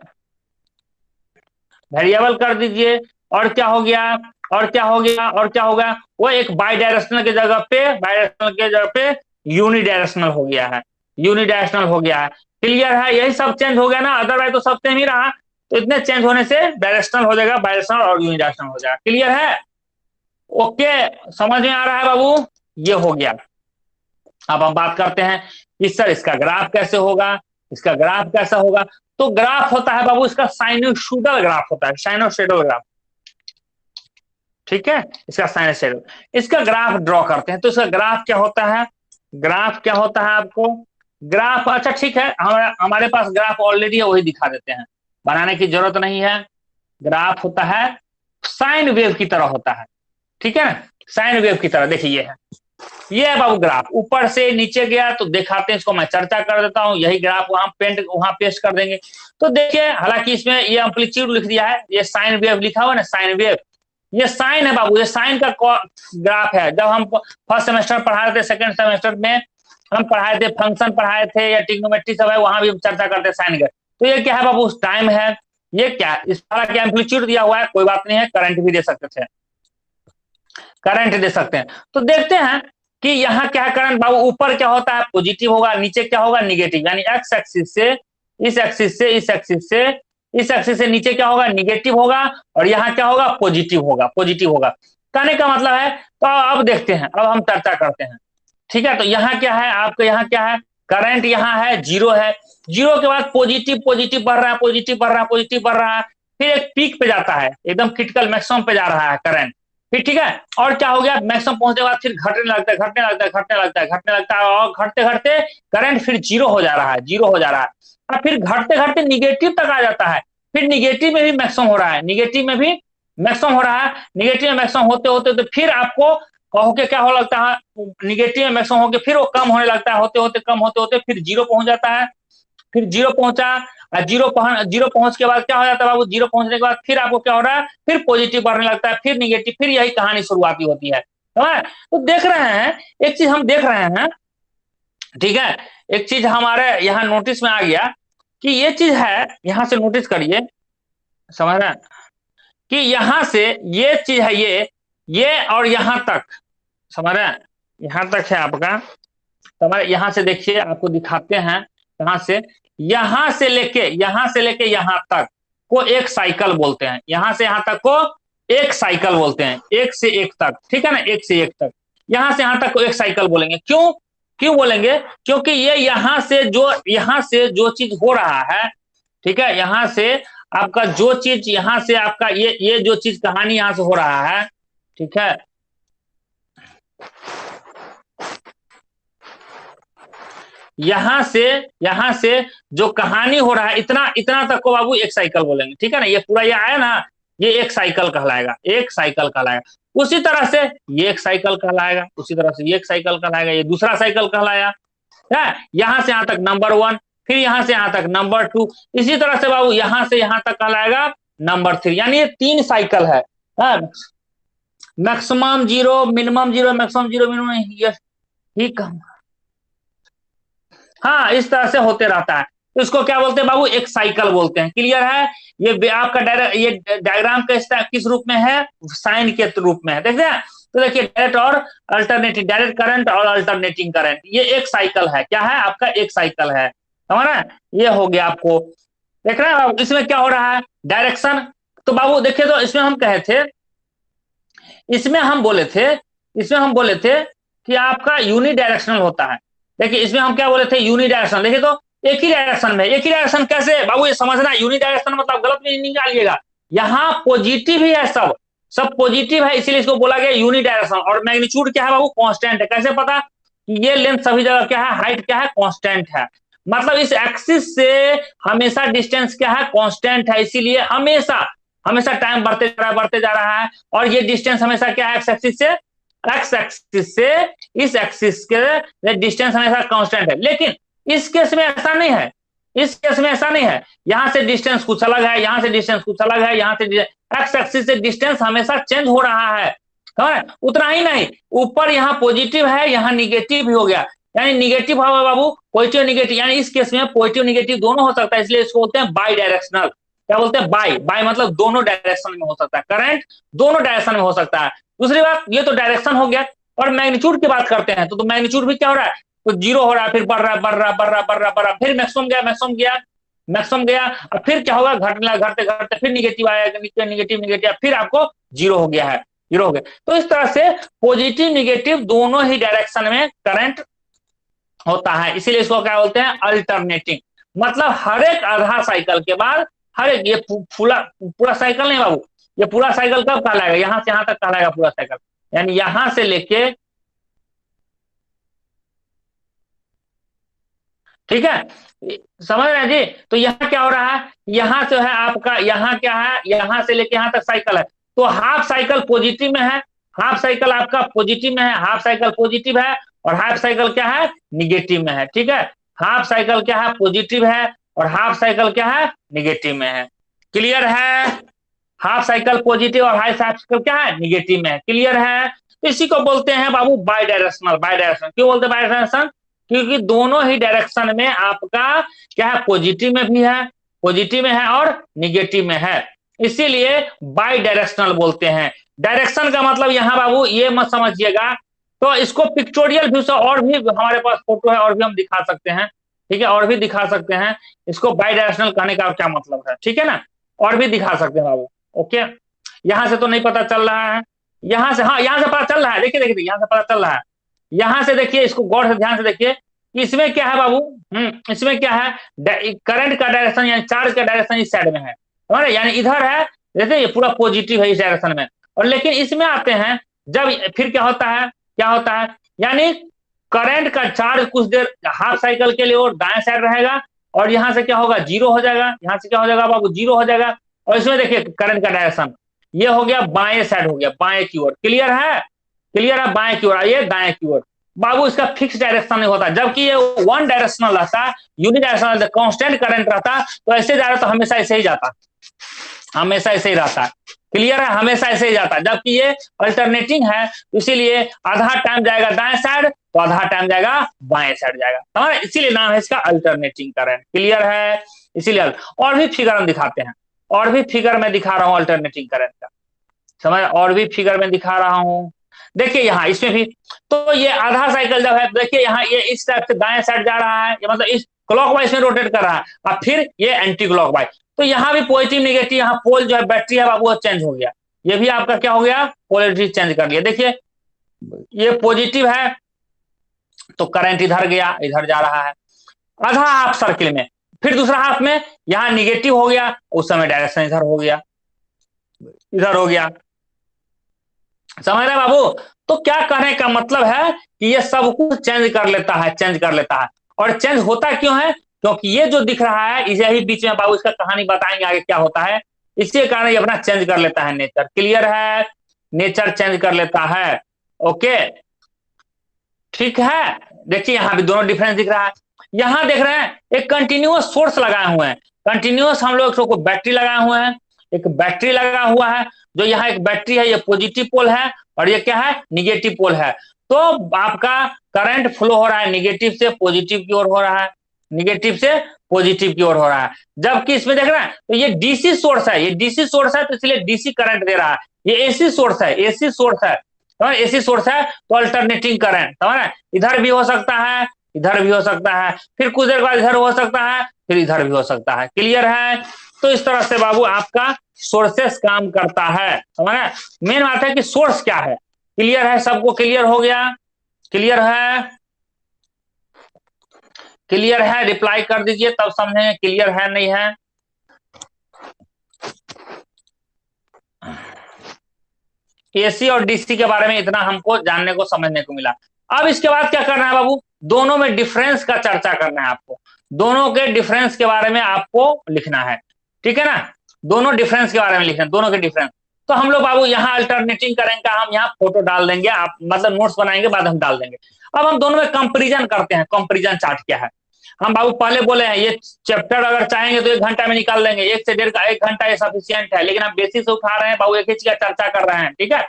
S1: वेरिएबल कर दीजिए। और क्या हो गया, और क्या हो गया, और क्या हो गया, वो एक बाई डायरेक्शनल की जगह पे, बाई डायरेक्शनल के जगह पे यूनिडायरेक्शनल हो गया है, यूनिडायरेक्शनल हो गया है। क्लियर है, यही सब चेंज हो गया ना, अदरवाइज तो सब सेम ही रहा। तो इतने चेंज होने से डायरेक्शनल हो जाएगा, बायरेक्शनल और यूनिडायरेक्शनल हो जाएगा। क्लियर है? ओके, समझ में आ रहा है बाबू? ये हो गया। अब हम बात करते हैं कि सर इसका ग्राफ कैसे होगा, इसका ग्राफ कैसा होगा। तो ग्राफ होता है बाबू इसका साइनोसॉइडल ग्राफ होता है, साइनोसॉइडल ग्राफ। ठीक है, इसका साइनोसॉइडल, इसका ग्राफ ड्रॉ करते हैं। तो इसका ग्राफ क्या होता है, ग्राफ क्या होता है आपको, ग्राफ, अच्छा ठीक है, हमारे पास ग्राफ ऑलरेडी है, वही दिखा देते हैं, बनाने की जरूरत नहीं है। ग्राफ होता है साइन वेव की तरह होता है, ठीक है ना, साइन वेव की तरह। देखिए ये है बाबू ग्राफ, ऊपर से नीचे गया तो दिखाते हैं, इसको मैं चर्चा कर देता हूं, यही ग्राफ वहां पेस्ट कर देंगे। तो देखिए, हालांकि इसमें ये एम्पलीट्यूड लिख दिया है, ये साइन वेव लिखा हुआ ना, साइन वेव, ये साइन है बाबू, ये साइन का ग्राफ है। जब हम फर्स्ट सेमेस्टर पढ़ा रहे थे, सेकंड सेमेस्टर में हम पढ़ाए थे, फंक्शन पढ़ाए थे या ट्रिग्नोमेट्री सब है, वहां भी हम चर्चा करते साइन का। तो ये क्या है बाबू, टाइम है, ये क्या, इस तरह का एम्पलीट्यूड दिया हुआ है, कोई बात नहीं है, करंट भी दे सकते थे, करंट दे सकते हैं। तो देखते हैं कि यहाँ क्या है करंट बाबू, ऊपर क्या होता है पॉजिटिव होगा, नीचे क्या होगा निगेटिव, यानी एक्स एक्सिस से इस एक्सिस से इस एक्सिस से इस एक्सिस से नीचे क्या होगा निगेटिव होगा, और यहाँ क्या होगा पॉजिटिव होगा, पॉजिटिव होगा। कहने का मतलब है, तो अब देखते हैं, अब हम चर्चा करते हैं। ठीक है, तो यहाँ क्या है आपका, यहाँ क्या है करंट, यहाँ है जीरो है, जीरो के बाद पॉजिटिव, पॉजिटिव बढ़ रहा है, पॉजिटिव बढ़ रहा है, पॉजिटिव बढ़ रहा है, फिर एक पीक पे जाता है, एकदम क्रिटिकल मैक्सिमम पे जा रहा है करंट, फिर ठीक है, और क्या हो गया मैक्सिमम पहुंचने के बाद फिर घटने लगता है, घटने लगता है, घटने लगता है, घटने लगता है, और घटते घटते करंट फिर जीरो हो जा रहा है, जीरो हो जा रहा है, और फिर घटते घटते निगेटिव तक आ जाता है, फिर निगेटिव में भी मैक्सिमम हो रहा है, निगेटिव में भी मैक्सिमम हो रहा है, निगेटिव में मैक्सिमम होते होते तो फिर आपको कहो के क्या हो लगता है, निगेटिव में मैक्सिमम होके फिर वो कम होने लगता है, होते होते कम होते होते फिर जीरो पहुंच जाता है, फिर जीरो पहुंचा, जीरो पहुंच के बाद क्या हो जाता है बाबू, जीरो पहुंचने के बाद फिर आपको क्या हो रहा है, फिर पॉजिटिव बढ़ने लगता है, फिर निगेटिव, फिर यही कहानी शुरुआती होती है। तो देख रहे हैं, एक चीज हम देख रहे हैं, ठीक है, एक चीज हमारे यहाँ नोटिस में आ गया कि ये चीज है, यहां से नोटिस करिए, समझ रहे हैं कि यहां से ये चीज है, ये और यहां तक, समझ रहे हैं, यहां तक है आपका, समझ, यहां से देखिए आपको दिखाते हैं, यहां से लेके यहां तक को एक साइकिल बोलते हैं, यहां से यहां तक को एक साइकिल बोलते हैं, एक से एक तक, ठीक है ना, एक से एक तक, यहां से यहां तक को एक साइकिल बोलेंगे। क्यों, क्यों बोलेंगे, क्योंकि ये यहां से जो चीज हो रहा है, ठीक है, यहां से आपका जो चीज, यहां से आपका ये जो चीज कहानी यहां से हो रहा है, ठीक है, यहां से जो कहानी हो रहा है, इतना इतना तक को बाबू एक साइकिल बोलेंगे, ठीक है ना, ये पूरा ये आया ना, ये एक साइकिल कहलाएगा, एक साइकिल कहलाएगा। उसी तरह से ये एक साइकिल कहलाएगा, उसी तरह से ये एक साइकिल कहलाएगा, ये दूसरा साइकिल कहलाया है, यहां से यहां तक नंबर वन, फिर यहां से यहां तक नंबर टू, इसी तरह से बाबू यहां से यहां तक कहलाएगा नंबर थ्री, यानी ये तीन साइकिल है, maximum zero, minimum zero, maximum zero, minimum, ये हाँ, इस तरह से होते रहता है। तो इसको क्या बोलते हैं बाबू, एक साइकिल बोलते हैं। क्लियर है? ये आपका ये डायग्राम किस रूप में है, साइन के रूप में है, देखते हैं। तो देखिए डायरेक्ट और अल्टरनेटिंग, डायरेक्ट करंट और अल्टरनेटिंग करंट, ये एक साइकिल है, क्या है आपका, एक साइकिल है, समझ रहे हैं, ये हो गया आपको। देख रहे हैं बाबू इसमें क्या हो रहा है, डायरेक्शन। तो बाबू देखिए, तो इसमें हम कहे थे, इसमें हम बोले थे, इसमें हम बोले थे कि आपका यूनिडायरेक्शनल होता है। देखिए इसमें हम क्या बोले थे, यूनिडायरेक्शनल। देखिए तो एक ही डायरेक्शन में, एक ही डायरेक्शन कैसे बाबू, ये समझना, यूनिडायरेक्शन मतलब गलत में नहीं निकालिएगा, यहाँ पॉजिटिव ही है, सब सब पॉजिटिव है, इसीलिए इसको बोला गया यूनिडायरेक्शन। और मैग्नीट्यूड क्या है बाबू, कांस्टेंट है। कैसे पता कि ये लेंथ सभी जगह क्या है, हाइट क्या है, कांस्टेंट है, मतलब इस एक्सिस से हमेशा डिस्टेंस क्या है, कांस्टेंट है, इसीलिए हमेशा हमेशा टाइम बढ़ते जा रहा है, बढ़ते जा रहा है। और ये डिस्टेंस हमेशा क्या है, एक्स एक्सिस से, एक्स एक्सिस से इस एक्सिस के डिस्टेंस हमेशा कांस्टेंट है। लेकिन इस केस में ऐसा नहीं है, इस केस में ऐसा नहीं है, यहां से डिस्टेंस कुछ अलग है, यहां से डिस्टेंस कुछ अलग है, यहां से एक्स एक्सिस से डिस्टेंस हमेशा चेंज हो रहा है। उतना ही नहीं, ऊपर यहाँ पॉजिटिव है, यहाँ निगेटिव भी हो गया, यानी निगेटिव होगा बाबू, पॉजिटिव निगेटिव, यानी इस केस में पॉजिटिव निगेटिव दोनों हो सकता है, इसलिए इसको बोलते हैं बाई डायरेक्शनल। क्या बोलते हैं, बाई, बाई मतलब दोनों डायरेक्शन में हो सकता है, करंट दोनों डायरेक्शन में हो सकता है। दूसरी बात, ये तो डायरेक्शन हो गया। और मैग्नीट्यूड की बात करते हैं तो मैग्नीट्यूड भी क्या हो रहा है, तो जीरो हो रहा है, फिर बढ़ रहा है, बढ़ रहा बढ़ रहा बढ़ रहा बढ़ रहा, फिर मैक्सिमम गया मैक्सिमम गया मैक्सिमम गया, और फिर क्या होगा, घटना घटते घटते फिर निगेटिव आया, निगेटिव निगेटिव, फिर आपको जीरो हो गया है, जीरो हो गया। तो इस तरह से पॉजिटिव निगेटिव दोनों ही डायरेक्शन में करंट होता है, इसीलिए इसको क्या बोलते हैं, अल्टरनेटिंग। मतलब हर एक आधा साइकिल के बाद, हर एक, ये पूरा पूरा साइकिल नहीं बाबू, ये पूरा साइकिल कब कहलाएगा, यहां से यहां तक कहलाएगा पूरा साइकिल, यानी यहां से लेके, ठीक है, समझ रहे हैं जी। तो यहाँ क्या हो रहा है, यहाँ जो है आपका, यहाँ क्या है, यहाँ से लेके यहाँ तक साइकिल है, तो हाफ साइकिल पॉजिटिव में है, हाफ साइकिल आपका पॉजिटिव में है, हाफ साइकिल पॉजिटिव है, और हाफ साइकिल क्या है, निगेटिव में है, ठीक है। हाफ साइकिल क्या है, पॉजिटिव है, और हाफ साइकिल क्या है, निगेटिव में है। क्लियर है, हाफ साइकिल पॉजिटिव और हाफ साइकिल क्या है, निगेटिव में है। क्लियर है, तो इसी को बोलते हैं बाबू बाई डायरेक्शनल। बाई डायरेक्शनल क्यों बोलते हैं बाई डायरेक्शन, क्योंकि दोनों ही डायरेक्शन में आपका क्या है, पॉजिटिव में भी है, पॉजिटिव में है और निगेटिव में है, इसीलिए बाई डायरेक्शनल बोलते हैं। डायरेक्शन का मतलब यहाँ बाबू ये मत समझिएगा, तो इसको पिक्टोरियल व्यू से और भी हमारे पास फोटो है, और भी हम दिखा सकते हैं, ठीक है, और भी दिखा सकते हैं। इसको बाई डायरेक्शनल कहने का क्या मतलब है, ठीक है ना, और भी दिखा सकते हैं बाबू। ओके, यहां से तो नहीं पता चल रहा है, यहां से, हाँ यहां से पता चल रहा है, देखिए देखिए यहां से पता चल रहा है, यहां से देखिए, इसको गौर से ध्यान से देखिए, इसमें क्या है बाबू, इसमें क्या है, करंट का डायरेक्शन यानी चार्ज का डायरेक्शन इस साइड में है, हमारे यानी इधर है, जैसे ये पूरा पॉजिटिव है इस डायरेक्शन में, और लेकिन इसमें आते हैं जब, फिर क्या होता है, क्या होता है, यानी करंट का चार्ज कुछ देर हाफ साइकिल के लिए और दाएं साइड रहेगा, और यहां से क्या होगा, जीरो हो जाएगा, यहां से क्या हो जाएगा बाबू, जीरो हो जाएगा, और इसमें देखिए करंट का डायरेक्शन ये हो गया बाएं साइड, हो गया बाएं की ओर। क्लियर है, क्लियर है, बाएं की ओर आइए, दाएं की ओर बाबू, इसका फिक्स डायरेक्शन नहीं होता, जबकि ये वन डायरेक्शनल रहता, यूनिडायरेक्शनल कांस्टेंट करंट रहता, तो ऐसे जा रहा तो हमेशा ऐसे ही जाता, हमेशा ऐसे ही रहता है। क्लियर है, हमेशा ऐसे ही जाता है, जबकि ये अल्टरनेटिंग है, तो इसीलिए आधा टाइम जाएगा दाएं साइड, तो आधा टाइम जाएगा बाएं साइड जाएगा, समझ, इसीलिए नाम है इसका अल्टरनेटिंग करंट। क्लियर है, इसीलिए और भी फिगर हम दिखाते हैं, और भी फिगर में दिखा रहा हूं अल्टरनेटिंग करंट का, समझ, और भी फिगर में दिखा रहा हूं। देखिए यहाँ इसमें भी, तो ये आधा साइकिल जब है, देखिए यहाँ ये इस टाइप से दाएं साइड जा रहा है, ये मतलब इस क्लॉकवाइज में रोटेट कर रहा है, और फिर ये एंटी क्लॉकवाइज, तो यहाँ भी पॉजिटिव निगेटिव, यहाँ पोल जो है बैटरी है वो चेंज हो गया, ये भी आपका क्या हो गया, पोलरिटी चेंज कर लिया। देखिए ये पॉजिटिव है, तो करंट इधर गया, इधर जा रहा है आधा हाफ सर्किल में, फिर दूसरा हाफ में यहाँ निगेटिव हो गया, उस समय डायरेक्शन इधर हो गया, इधर हो गया, समझ रहे बाबू। तो क्या कहने का मतलब है कि ये सब कुछ चेंज कर लेता है, चेंज कर लेता है, और चेंज होता क्यों है, क्योंकि ये जो दिख रहा है इसे ही बीच में बाबू इसका कहानी बताएंगे आगे क्या होता है, इसी कारण ये अपना चेंज कर लेता है नेचर। क्लियर है, नेचर चेंज कर लेता है। ओके, ठीक है, देखिए यहाँ भी दोनों डिफरेंस दिख रहा है, यहाँ देख रहे हैं एक कंटिन्यूअस सोर्स लगाए हुए हैं, कंटिन्यूअस हम लोग को बैटरी लगाए हुए हैं, एक बैटरी लगा हुआ है, जो यहाँ एक बैटरी है, ये पॉजिटिव पोल है, और ये क्या है, निगेटिव पोल है, तो आपका करंट फ्लो हो रहा है निगेटिव से पॉजिटिव की ओर हो रहा है, निगेटिव से पॉजिटिव की ओर हो रहा है, जबकि इसमें देख रहे हैं तो ये डीसी सोर्स है, ये डीसी सोर्स है, तो इसलिए डीसी करंट दे रहा है, ये एसी सोर्स है, एसी सोर्स है, एसी सोर्स है, तो अल्टरनेटिंग करंट, समझ, इधर भी हो सकता है, इधर भी हो सकता है, फिर कुछ देर बाद इधर हो सकता है, फिर इधर भी हो सकता है। क्लियर है, तो इस तरह से बाबू आपका सोर्सेस काम करता है, समझ, मेन बात है कि सोर्स क्या है। क्लियर है, सबको क्लियर हो गया, क्लियर है, क्लियर है, रिप्लाई कर दीजिए तब समझेंगे क्लियर है नहीं है। एसी और डीसी के बारे में इतना हमको जानने को समझने को मिला। अब इसके बाद क्या करना है बाबू, दोनों में डिफरेंस का चर्चा करना है आपको, दोनों के डिफरेंस के बारे में आपको लिखना है, ठीक है ना, दोनों डिफरेंस के बारे में लिखना है, दोनों के डिफरेंस। तो हम लोग बाबू यहाँ अल्टरनेटिंग करेंगे, हम यहाँ फोटो डाल देंगे, आप मतलब नोट्स बनाएंगे बाद हम डाल देंगे। अब हम दोनों में कंपेरिजन करते हैं, कंपेरिजन चार्ट क्या है। हम बाबू पहले बोले हैं ये चैप्टर अगर चाहेंगे तो 1 घंटा में निकाल लेंगे, 1 से 1.5 घंटा ये सफिशियंट है, लेकिन हम बेसिस से उठा रहे हैं बाबू, एक ही चीज का चर्चा कर रहे हैं, ठीक है।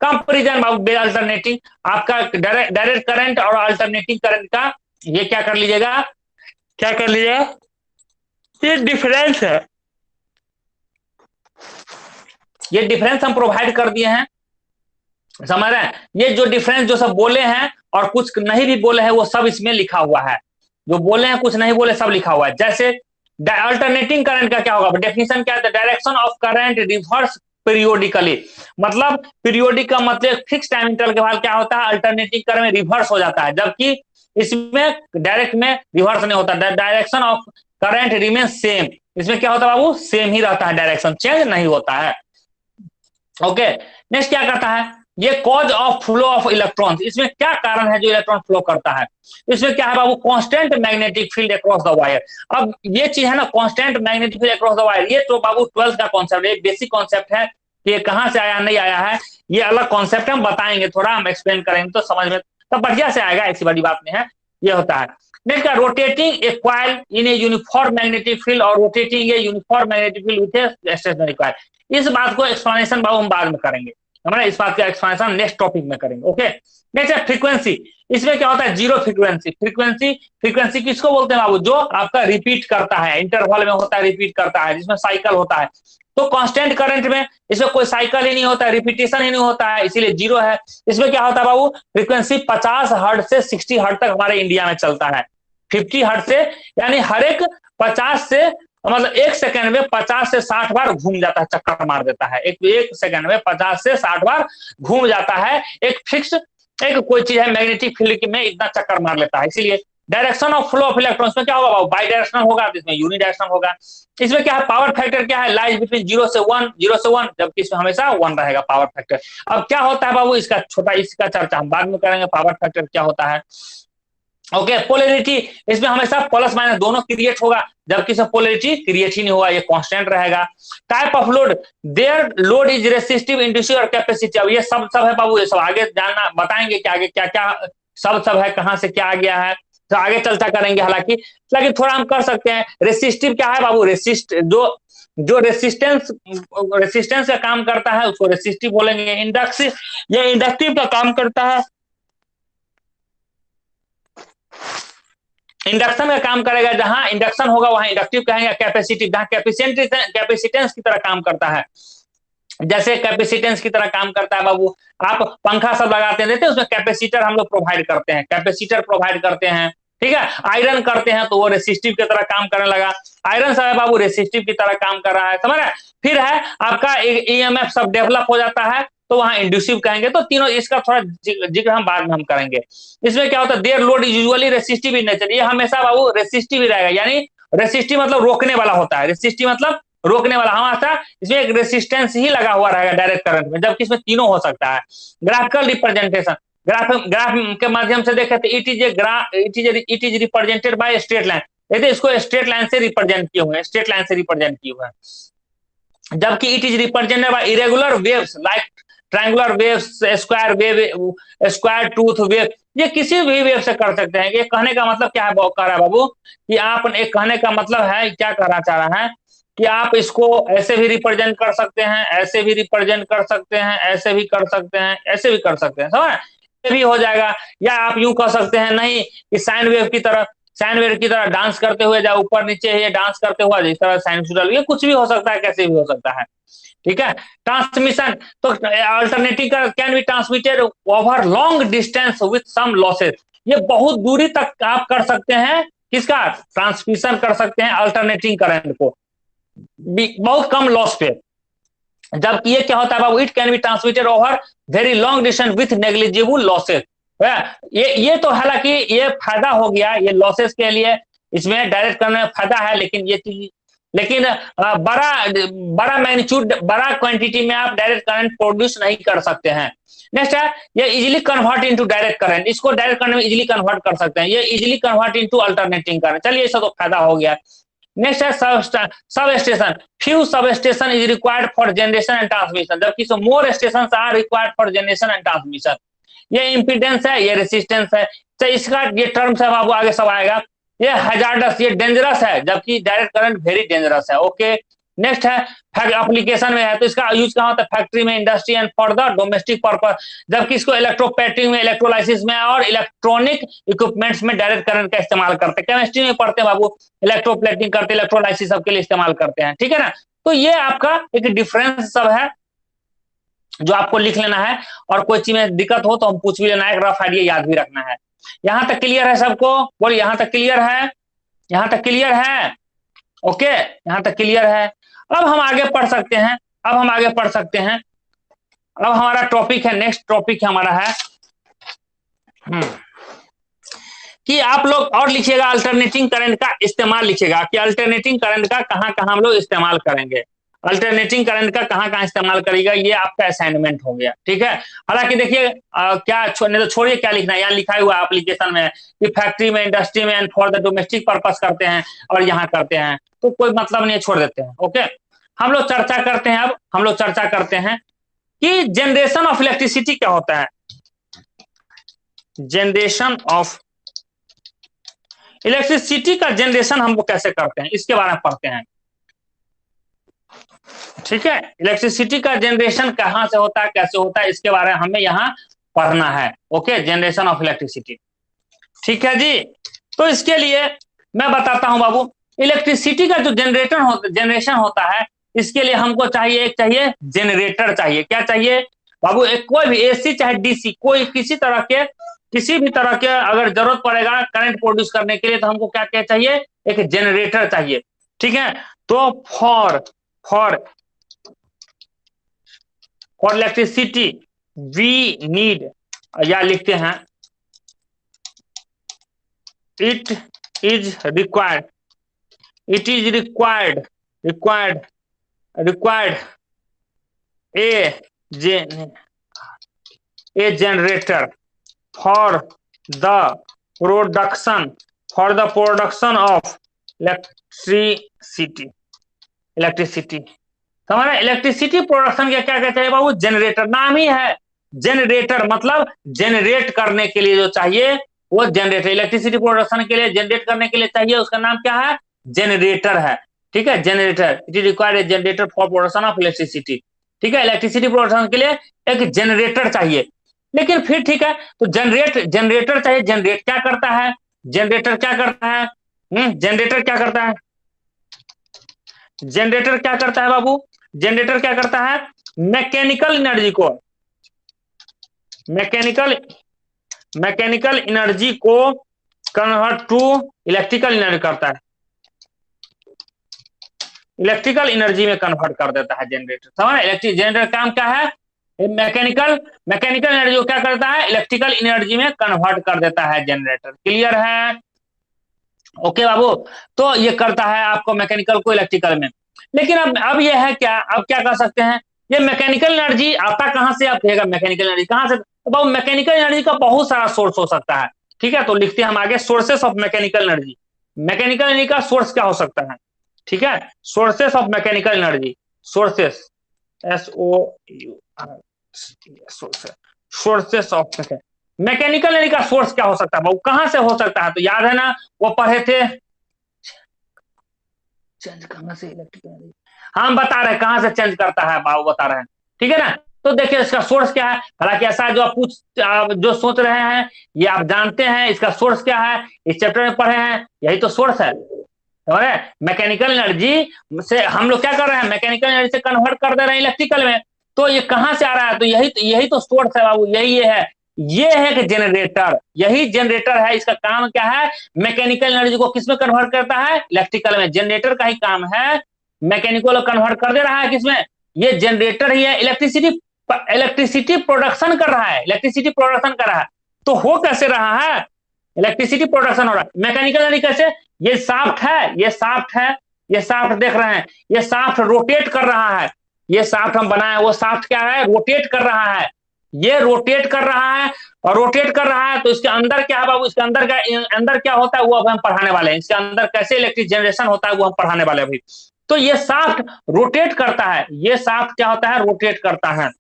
S1: कंपेरिजन बाबू अल्टरनेटिंग, आपका डायरेक्ट करंट और अल्टरनेटिंग करंट का ये क्या कर लीजिएगा, क्या कर लीजिएगा, ये डिफरेंस है, ये डिफरेंस हम प्रोवाइड कर दिए हैं, समझ रहे हैं, ये जो डिफरेंस जो सब बोले हैं और कुछ नहीं भी बोले हैं वो सब इसमें लिखा हुआ है, जो बोले हैं कुछ नहीं बोले सब लिखा हुआ है। जैसे अल्टरनेटिंग करंट का क्या होगा, डेफिनेशन क्या है, direction of current reverse periodically, मतलब पीरियोडिक का मतलब फिक्स टाइम इंटरवल के बाद क्या होता है, अल्टरनेटिंग करंट में रिवर्स हो जाता है, जबकि इसमें डायरेक्ट में रिवर्स नहीं होता, direction of current remain same, इसमें क्या होता है बाबू, सेम ही रहता है, डायरेक्शन चेंज नहीं होता है। ओके, नेक्स्ट क्या करता है, ये cause of flow of electrons, इसमें क्या कारण है जो इलेक्ट्रॉन फ्लो करता है, इसमें क्या है बाबू, constant magnetic field across the wire. अब ये चीज है ना, constant magnetic field across the wire, ये तो बाबू 12th का कॉन्सेप्ट है, बेसिक कॉन्सेप्ट है, ये कहां से आया नहीं आया है, ये अलग कॉन्सेप्ट है, हम बताएंगे, थोड़ा हम एक्सप्लेन करेंगे तो समझ में तो बढ़िया से आएगा, ऐसी बड़ी बात नहीं है, ये होता है। नेक्स्ट का rotating a coil in a uniform magnetic field और rotating a uniform magnetic field with a stationary coil. इस बात को एक्सप्लेनेशन बाबू हम बाद में करेंगे, हमारा इस बात का एक्सप्लेनेशन नेक्स्ट टॉपिक में करेंगे। ओके, नेक्स्ट है फ्रीक्वेंसी, इसमें क्या होता है, जीरो फ्रीक्वेंसी। फ्रीक्वेंसी, फ्रीक्वेंसी किसको बोलते हैं बाबू, जो आपका रिपीट करता है, इंटरवल में होता है, रिपीट करता है, जिसमें साइकिल होता है। तो कांस्टेंट करंट में इसमें कोई साइकिल ही नहीं होता है, रिपीटेशन ही नहीं होता है, इसीलिए जीरो है। इसमें क्या होता है बाबू, फ्रीक्वेंसी 50 हर्ट्ज से 60 हर्ट्ज तक हमारे इंडिया में चलता है, 50 हर्ट्ज से, यानी हर एक 50 से, मतलब एक सेकंड में 50 से 60 बार घूम जाता है, चक्कर मार देता है, एक सेकंड में 50 से 60 बार घूम जाता है, एक फिक्स एक कोई चीज है मैग्नेटिक फील्ड में इतना चक्कर मार लेता है। इसीलिए direction of flow of electrons में क्या होगा, बाई डायरेक्शनल होगा, तो इसमें यूनिडायरेक्शनल होगा। इसमें क्या है, पावर फैक्टर क्या है, लाइज बिटवीन 0 से 1, 0 से 1, जबकि इसमें हमेशा 1 रहेगा पावर फैक्टर। अब क्या होता है बाबू, इसका छोटा, इसका चर्चा हम बाद में करेंगे, पावर फैक्टर क्या होता है। ओके, पोलैरिटी, इसमें हमेशा प्लस माइनस दोनों क्रिएट होगा, जबकि इसमें पोलैरिटी क्रिएट ही नहीं होगा, ये कांस्टेंट रहेगा। Type of load, there load is resistive, inductive और कैपेसिटिव, ये सब है बाबू, ये सब आगे जानना बताएंगे कि आगे क्या क्या सब है, कहां से क्या आ गया है, तो आगे चर्चा करेंगे। हालांकि लेकिन थोड़ा हम कर सकते हैं, रेसिस्टिव क्या है बाबू, रेसिस्ट जो जो रेसिस्टेंस का काम करता है उसको रेसिस्टिव बोलेंगे। इंडक्टिव, ये इंडक्टिव का काम करता है, इंडक्शन का काम करेगा, जहां इंडक्शन होगा वहां इंडक्टिव कहेंगे। कैपेसिटिव, जहां कैपेसिटेंस की तरह काम करता है, जैसे कैपेसिटेंस की तरह काम करता है बाबू, आप पंखा सब लगाते हैं, देते हैं उसमें कैपेसिटर हम लोग प्रोवाइड करते हैं, कैपेसिटर प्रोवाइड करते हैं, ठीक है। आयरन करते हैं तो वो रेसिस्टिव की तरह काम करने लगा, आयरन सब है बाबू रेसिस्टिव की तरह काम कर रहा है, समझ रहे। फिर है आपका ईएमएफ सब डेवलप हो जाता है तो वहां इंड्यूसिव कहेंगे। तो तीनों, इसका थोड़ा जिक्र हम बाद में हम करेंगे। इसमें क्या होता है, there load is usually resistive in nature, ये हमेशा बाबू रेसिस्टिव ही रहेगा, यानी रेसिस्टिव मतलब रोकने वाला होता है, रेसिस्टिव मतलब रोकने वाला, हमारा इसमें एक रेसिस्टेंस ही लगा हुआ रहेगा डायरेक्ट करंट में, जबकि इसमें तीनों हो सकता है। ग्राफिकल रिप्रेजेंटेशन, ग्राफ के माध्यम से देखे तो it is represented by straight line, यदि इसको स्ट्रेट लाइन से रिप्रेजेंट किए हुए हैं, स्ट्रेट लाइन से रिप्रेजेंट किए हुए हैं। जबकि it is represented by irregular waves like triangular waves, square wave, square tooth wave, ये किसी भी वेव से कर सकते हैं। ये कहने का मतलब क्या है, कह रहा है बाबू कि आप एक कहने का मतलब है, क्या कहना चाह रहा है कि आप इसको ऐसे भी रिप्रेजेंट कर सकते हैं, ऐसे भी रिप्रेजेंट कर सकते हैं, ऐसे भी कर सकते हैं, ऐसे भी कर सकते हैं, समझ, ये भी हो जाएगा। या आप यूं कह सकते हैं नहीं कि साइन वेव की तरह, साइन वेव की तरह डांस करते हुए जा ऊपर नीचे, ये डांस करते हुआ जिस तरह साइनसोइडल, ये कुछ भी हो सकता है, कैसे भी हो सकता है, ठीक है। ट्रांसमिशन, तो alternative can be transmitted over long distance with some losses, ये बहुत दूरी तक आप कर सकते हैं, किसका ट्रांसमिशन कर सकते हैं अल्टरनेटिंग करंट को, बहुत कम लॉस पे। जबकि ये क्या होता है बाबू, it can be transmitted over very long distance with negligible losses, ये तो हालांकि ये फायदा हो गया, ये लॉसेस के लिए इसमें डायरेक्ट करने में फायदा है, लेकिन ये चीज, लेकिन बड़ा बड़ा मैग्नीट्यूड, बड़ा क्वांटिटी में आप डायरेक्ट करंट प्रोड्यूस नहीं कर सकते हैं। नेक्स्ट है, ये easily convert into direct current, इसको डायरेक्ट करंट में इजीली कन्वर्ट कर सकते हैं, ये easily convert into alternating current. चलिए, इसका तो फायदा हो गया। नेक्स्ट है substation, few substation is required for generation and transmission, जबकि so more station are required for generation and transmission. ये इंपीडेंस है, ये रेसिस्टेंस है, तो इसका ये टर्म्स है बाबू, आगे सब आएगा। ये हैजार्डस, ये डेंजरस है, जबकि डायरेक्ट करंट वेरी डेंजरस है। ओके, नेक्स्ट है एप्लीकेशन में है, तो इसका यूज कहाँ होता है, फैक्ट्री में, industry and for the domestic purpose, जबकि इसको इलेक्ट्रोपैटिंग में, इलेक्ट्रोलाइसिस में और इलेक्ट्रॉनिक इक्विपमेंट्स में डायरेक्ट करंट का इस्तेमाल करते हैं। केमिस्ट्री में पढ़ते हैं बाबू, इलेक्ट्रोप्लेटिंग करते, इलेक्ट्रोलाइसिस सबके लिए इस्तेमाल करते हैं, ठीक है ना। तो ये आपका एक डिफरेंस सब है जो आपको लिख लेना है, और कोई चीज में दिक्कत हो तो हम पूछ भी लेना है, रफ आइडिया याद भी रखना है। यहां तक क्लियर है सबको? बोलिए, यहां तक क्लियर है? यहां तक क्लियर है? ओके, यहां तक क्लियर है। अब हम आगे पढ़ सकते हैं। अब हम आगे पढ़ सकते हैं। अब हमारा टॉपिक है, नेक्स्ट टॉपिक हमारा है कि आप लोग और लिखिएगा, अल्टरनेटिंग करंट का इस्तेमाल लिखिएगा, कि अल्टरनेटिंग करंट का कहां कहां हम लोग इस्तेमाल करेंगे। अल्टरनेटिंग करंट का कहां कहां इस्तेमाल करेगा, ये आपका असाइनमेंट हो गया, ठीक है। हालांकि देखिए क्या नहीं तो छोड़िए, क्या लिखना है, यहाँ लिखा हुआ एप्लीकेशन में कि फैक्ट्री में, इंडस्ट्री में and for the domestic purpose करते हैं, और यहाँ करते हैं, तो कोई मतलब नहीं है, छोड़ देते हैं। ओके, हम लोग चर्चा करते हैं। अब हम लोग चर्चा करते हैं कि जनरेशन ऑफ इलेक्ट्रिसिटी क्या होता है। जनरेशन ऑफ इलेक्ट्रिसिटी का जनरेशन हम लोग कैसे करते हैं, इसके बारे में पढ़ते हैं, ठीक है। इलेक्ट्रिसिटी का जनरेशन कहां से होता है, कैसे होता है, इसके बारे में हमें यहाँ पढ़ना है। ओके, जनरेशन ऑफ इलेक्ट्रिसिटी, ठीक है जी। तो इसके लिए मैं बताता हूं बाबू, इलेक्ट्रिसिटी का जो जनरेशन होता है, इसके लिए हमको चाहिए, एक चाहिए जनरेटर चाहिए। क्या चाहिए बाबू? एक कोई भी एसी चाहे डीसी, कोई किसी भी तरह के अगर जरूरत पड़ेगा करंट प्रोड्यूस करने के लिए, तो हमको क्या क्या चाहिए? एक जनरेटर चाहिए, ठीक है। तो फॉर इलेक्ट्रिसिटी वी नीड, या लिखते हैं it is required, it is required required required A generator for the production of electricity. तो हमारा इलेक्ट्रिसिटी प्रोडक्शन का क्या कहते हैं बाबू? जनरेटर, नाम ही है जनरेटर, मतलब जनरेट करने के लिए जो चाहिए वो जनरेटर, इलेक्ट्रिसिटी प्रोडक्शन के लिए जनरेट करने के लिए चाहिए, उसका नाम क्या है? जनरेटर है, ठीक है। Generator, it is required generator for production of electricity, ठीक है। इलेक्ट्रिसिटी प्रोडक्शन के लिए एक जनरेटर चाहिए। लेकिन फिर ठीक है, तो जनरेटर चाहिए, जनरेट क्या करता है? जनरेटर क्या करता है? जनरेटर क्या करता है? जनरेटर क्या करता है बाबू? जनरेटर क्या करता है? मैकेनिकल एनर्जी को मैकेनिकल एनर्जी को कन्वर्ट टू इलेक्ट्रिकल एनर्जी करता है, इलेक्ट्रिकल एनर्जी में कन्वर्ट कर देता है जनरेटर। समझ? इलेक्ट्रिक जनरेटर काम क्या है? मैकेनिकल एनर्जी को क्या करता है? इलेक्ट्रिकल एनर्जी में कन्वर्ट कर देता है जनरेटर। क्लियर है? ओके बाबू, तो ये करता है आपको मैकेनिकल को इलेक्ट्रिकल में। लेकिन अब ये है क्या, अब क्या कर सकते हैं? ये मैकेनिकल एनर्जी आता कहां से? आप कहेगा मैकेनिकल एनर्जी कहां से? तो बाबू मैकेनिकल एनर्जी का बहुत सारा सोर्स हो सकता है, ठीक है। तो लिखते हैं हम आगे, sources of mechanical energy. Mechanical energy का सोर्स क्या हो सकता है, ठीक है। Sources of mechanical energy, sources, SOUR, sources of mechanical energy का सोर्स क्या हो सकता है, कहां से हो सकता है? तो याद है ना, वो पढ़े थे, चेंज कहां से इलेक्ट्रिकल एनर्जी, हम बता रहे हैं कहां से चेंज करता है बाबू, बता रहे हैं, ठीक है ना। तो देखिए इसका सोर्स क्या है, हालांकि ऐसा जो आप जो सोच रहे हैं ये आप जानते हैं, इसका सोर्स क्या है, इस चैप्टर में पढ़े हैं, यही तो सोर्स है। मैकेनिकल एनर्जी से हम लोग क्या कर रहे हैं? मैकेनिकल एनर्जी से कन्वर्ट कर दे रहे हैं इलेक्ट्रिकल में। तो ये कहां से आ रहा है? तो यही तो सोर्स है बाबू, ये है कि जनरेटर, यही जनरेटर है। इसका काम क्या है? मैकेनिकल एनर्जी को किसमें कन्वर्ट करता है? इलेक्ट्रिकल में। जनरेटर का ही काम है मैकेनिकल कन्वर्ट कर दे रहा है किसमें? ये जनरेटर ही है। इलेक्ट्रिसिटी प्रोडक्शन कर रहा है, इलेक्ट्रिसिटी प्रोडक्शन कर रहा है। तो हो कैसे रहा है? इलेक्ट्रिसिटी प्रोडक्शन हो रहा है। मैकेनिकल एनर्जी कैसे? ये साफ्ट है, ये साफ्ट देख रहे हैं, ये साफ्ट रोटेट कर रहा है। ये साफ्ट हम बनाए, वो साफ्ट क्या है? रोटेट कर रहा है। ये रोटेट कर रहा है, और रोटेट कर रहा है तो इसके अंदर क्या है बाबू? इसके अंदर क्या होता है वो अब हम पढ़ाने वाले हैं। इसके अंदर कैसे इलेक्ट्रिक जनरेशन होता है वो हम पढ़ाने वाले हैं अभी। तो ये साफ्ट रोटेट करता है, ये साफ्ट क्या होता है? रोटेट करता है,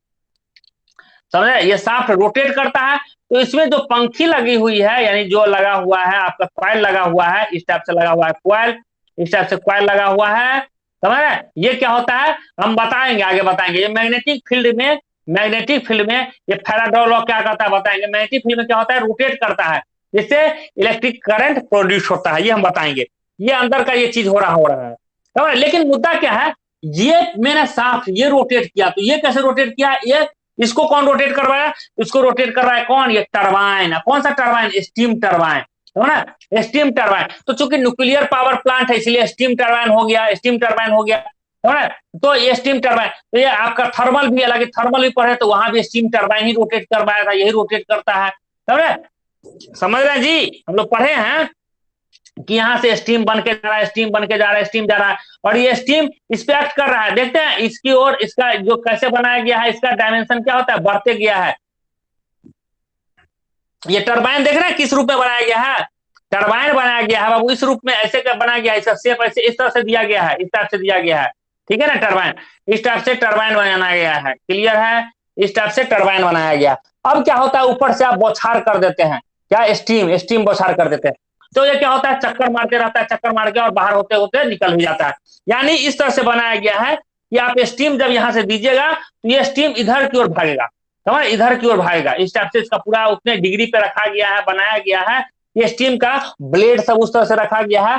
S1: समझे? ये साफ्ट रोटेट करता है। तो इसमें जो पंखी लगी हुई है, यानी जो लगा हुआ है आपका कॉइल लगा हुआ है, इस टाइप से लगा हुआ है कॉइल, इस टाइप से कॉइल लगा हुआ है, समझ रहे? ये क्या होता है हम बताएंगे, आगे बताएंगे। ये मैग्नेटिक फील्ड में ये फैराडे लॉ क्या करता है बताएंगे। मैग्नेटिक फील्ड में क्या होता है? रोटेट करता है, जिससे इलेक्ट्रिक करंट प्रोड्यूस होता है, ये हम बताएंगे। ये अंदर का ये चीज हो रहा है, समझ? लेकिन मुद्दा क्या है? ये मैंने साफ्ट ये रोटेट किया, तो ये कैसे रोटेट किया? ये इसको कौन रोटेट करवाया? इसको रोटेट कर रहा है कौन? ये टरबाइन। कौन सा टरबाइन? स्टीम टरबाइन, है ना, स्टीम टरबाइन। तो चूंकि न्यूक्लियर पावर प्लांट है इसलिए स्टीम टरबाइन हो गया, स्टीम टरबाइन हो गया, है ना। तो ये स्टीम टरबाइन, तो ये आपका थर्मल भी अलग है, थर्मल भी पढ़े तो वहां भी स्टीम टरबाइन ही रोटेट करवाया था, यही रोटेट करता है, ना। समझ रहे हैं जी, हम लोग पढ़े हैं कि यहाँ से स्टीम बन के जा रहा है, स्टीम बन के जा रहा है, स्टीम जा रहा है, और ये स्टीम इस पे एक्ट कर रहा है। देखते हैं इसकी ओर, इसका जो कैसे बनाया गया है, इसका डायमेंशन क्या होता है, बढ़ते गया है। ये टरबाइन देख रहे हैं किस रूप में बनाया गया है? टरबाइन बनाया गया है बाबू इस रूप में, ऐसे का बनाया गया है, इसका शेप ऐसे इस तरह से दिया गया है, इस टाइप से दिया गया है, ठीक है ना। टरबाइन इस टाइप से टरबाइन बनाया गया है, क्लियर है, इस टाइप से टरबाइन बनाया गया। अब क्या होता है, ऊपर से आप बौछार कर देते हैं, क्या, स्टीम, स्टीम बौछार कर देते हैं। तो ये क्या होता है, चक्कर मारते रहता है, चक्कर मार के और बाहर होते होते निकल भी जाता है। यानी इस तरह से बनाया गया है कि आप स्टीम जब यहां से दीजिएगा तो ये स्टीम इधर की ओर भागेगा, समझ, इधर की ओर भागेगा। इस टाइप से इसका पूरा उतने डिग्री पे रखा गया है, बनाया गया है। ये स्टीम का ब्लेड सब उस तरह से रखा गया है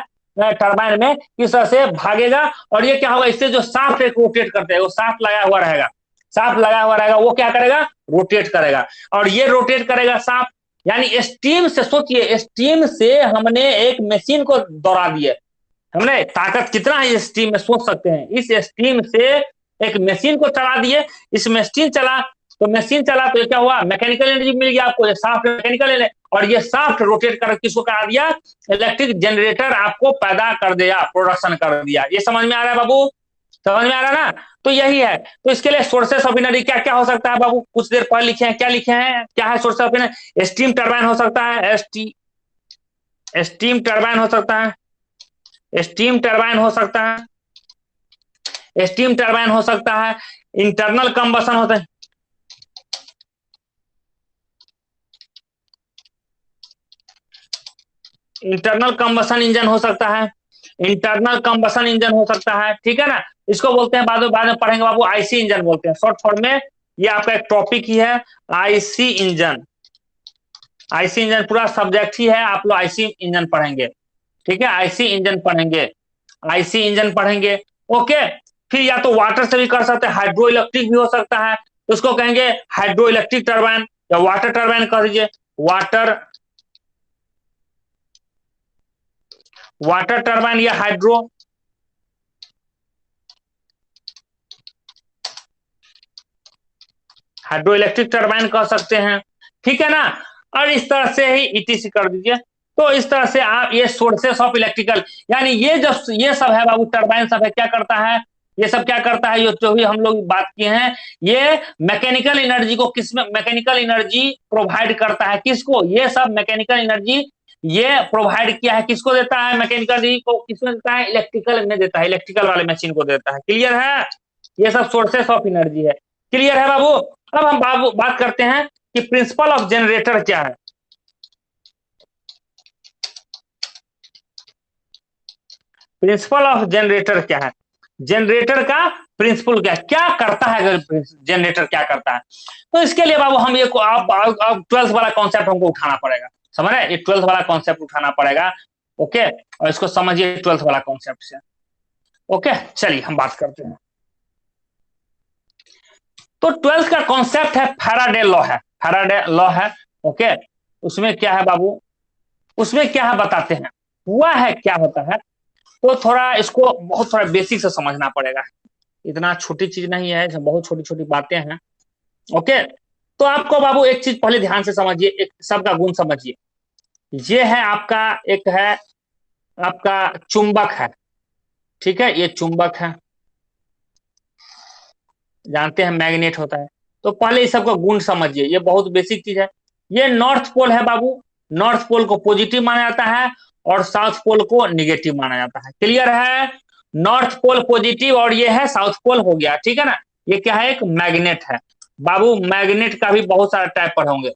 S1: टरबाइन में, किस तरह से भागेगा। और ये क्या होगा, इससे जो शाफ्ट एक रोटेट करते हैं, वो शाफ्ट लगा हुआ रहेगा, शाफ्ट लगा हुआ रहेगा, वो क्या करेगा, रोटेट करेगा, और ये रोटेट करेगा शाफ्ट। यानी स्टीम से, सोचिए, स्टीम से हमने एक मशीन को दौड़ा दिए, हमने ताकत कितना है स्टीम में, सोच सकते हैं। इस स्टीम से एक मशीन को चला दिए, इस मशीन चला तो मशीन चला तो क्या हुआ, मैकेनिकल एनर्जी मिल गया आपको, साफ्ट मैकेनिकल एनर्जी, और ये साफ्ट रोटेट कर किसको करा दिया, इलेक्ट्रिक जनरेटर आपको पैदा कर दिया, प्रोडक्शन कर दिया। ये समझ में आ रहा है बाबू, समझ में आ रहा है ना। तो यही है, तो इसके लिए सोर्सेस ऑफ एनर्जी क्या क्या हो सकता है बाबू, कुछ देर पहले लिखे हैं, क्या लिखे हैं, क्या है source of energy? Steam turbine हो सकता है, स्टीम टरबाइन हो सकता है, स्टीम टरबाइन हो सकता है, स्टीम टरबाइन हो सकता है, इंटरनल कंबसन होता है, इंटरनल कंबसन इंजन हो सकता है, इंटरनल कंबसन इंजन हो सकता है, ठीक है ना। इसको बोलते हैं, बाद में पढ़ेंगे बाबू, आईसी इंजन बोलते हैं शॉर्ट फॉर्म में। ये आपका एक टॉपिक ही है, आईसी इंजन। आईसी इंजन पूरा सब्जेक्ट ही है, आप लोग आईसी इंजन पढ़ेंगे, ठीक है, आईसी इंजन पढ़ेंगे, आईसी इंजन पढ़ेंगे, ओके। फिर या तो वाटर से भी कर सकते हैं, हाइड्रो इलेक्ट्रिक भी हो सकता है, उसको कहेंगे हाइड्रो इलेक्ट्रिक टरबाइन, या वाटर टरबाइन कह दीजिए, वाटर, वाटर टरबाइन या हाइड्रो, हाइड्रो इलेक्ट्रिक टरबाइन कह सकते हैं, ठीक है ना। और इस तरह से ही ईटीसी कर दीजिए। तो इस तरह से आप ये सोर्सेस ऑफ इलेक्ट्रिकल, यानी ये जो ये सब है बाबू, टरबाइन सब है, क्या करता है, ये सब क्या करता है, ये जो भी हम लोग बात किए हैं, ये मैकेनिकल एनर्जी को किसमें, मैकेनिकल एनर्जी प्रोवाइड करता है, किसको, ये सब मैकेनिकल एनर्जी ये प्रोवाइड किया है, किसको देता है, मैकेनिकल एनर्जी को किसमें देता है, इलेक्ट्रिकल में देता है, इलेक्ट्रिकल वाले मशीन को देता है, क्लियर है। ये सब सोर्सेस ऑफ एनर्जी है, क्लियर है बाबू। अब हम बाबू बात करते हैं कि प्रिंसिपल ऑफ जनरेटर क्या है। प्रिंसिपल ऑफ जनरेटर क्या है, जनरेटर का प्रिंसिपल क्या, क्या करता है जनरेटर, क्या करता है। तो इसके लिए बाबू हम ये अब 12th वाला कॉन्सेप्ट हमको उठाना पड़ेगा, समझ रहे, ये 12th वाला कॉन्सेप्ट उठाना पड़ेगा, ओके। और इसको समझिए 12th वाला कॉन्सेप्ट से, ओके। चलिए हम बात करते हैं। तो 12th का कॉन्सेप्ट है फैराडे लॉ है, फैराडे लॉ है, ओके। उसमें क्या है बाबू, उसमें क्या है बताते हैं, हुआ है क्या होता है। तो थोड़ा इसको बहुत थोड़ा बेसिक से समझना पड़ेगा, इतना छोटी चीज नहीं है, बहुत छोटी छोटी बातें हैं, ओके। तो आपको बाबू एक चीज पहले ध्यान से समझिए, एक सबका गुण समझिए। ये है आपका, एक है आपका चुंबक है, ठीक है, ये चुंबक है, जानते हैं मैग्नेट होता है। तो पहले इस सबका गुण समझिए, ये बहुत बेसिक चीज है। ये नॉर्थ पोल है बाबू, नॉर्थ पोल को पॉजिटिव माना जाता है और साउथ पोल को निगेटिव माना जाता है, क्लियर है। नॉर्थ पोल पॉजिटिव और ये है साउथ पोल हो गया, ठीक है ना। ये क्या है, एक मैग्नेट है बाबू, मैग्नेट का भी बहुत सारा टाइप पढ़े होंगे,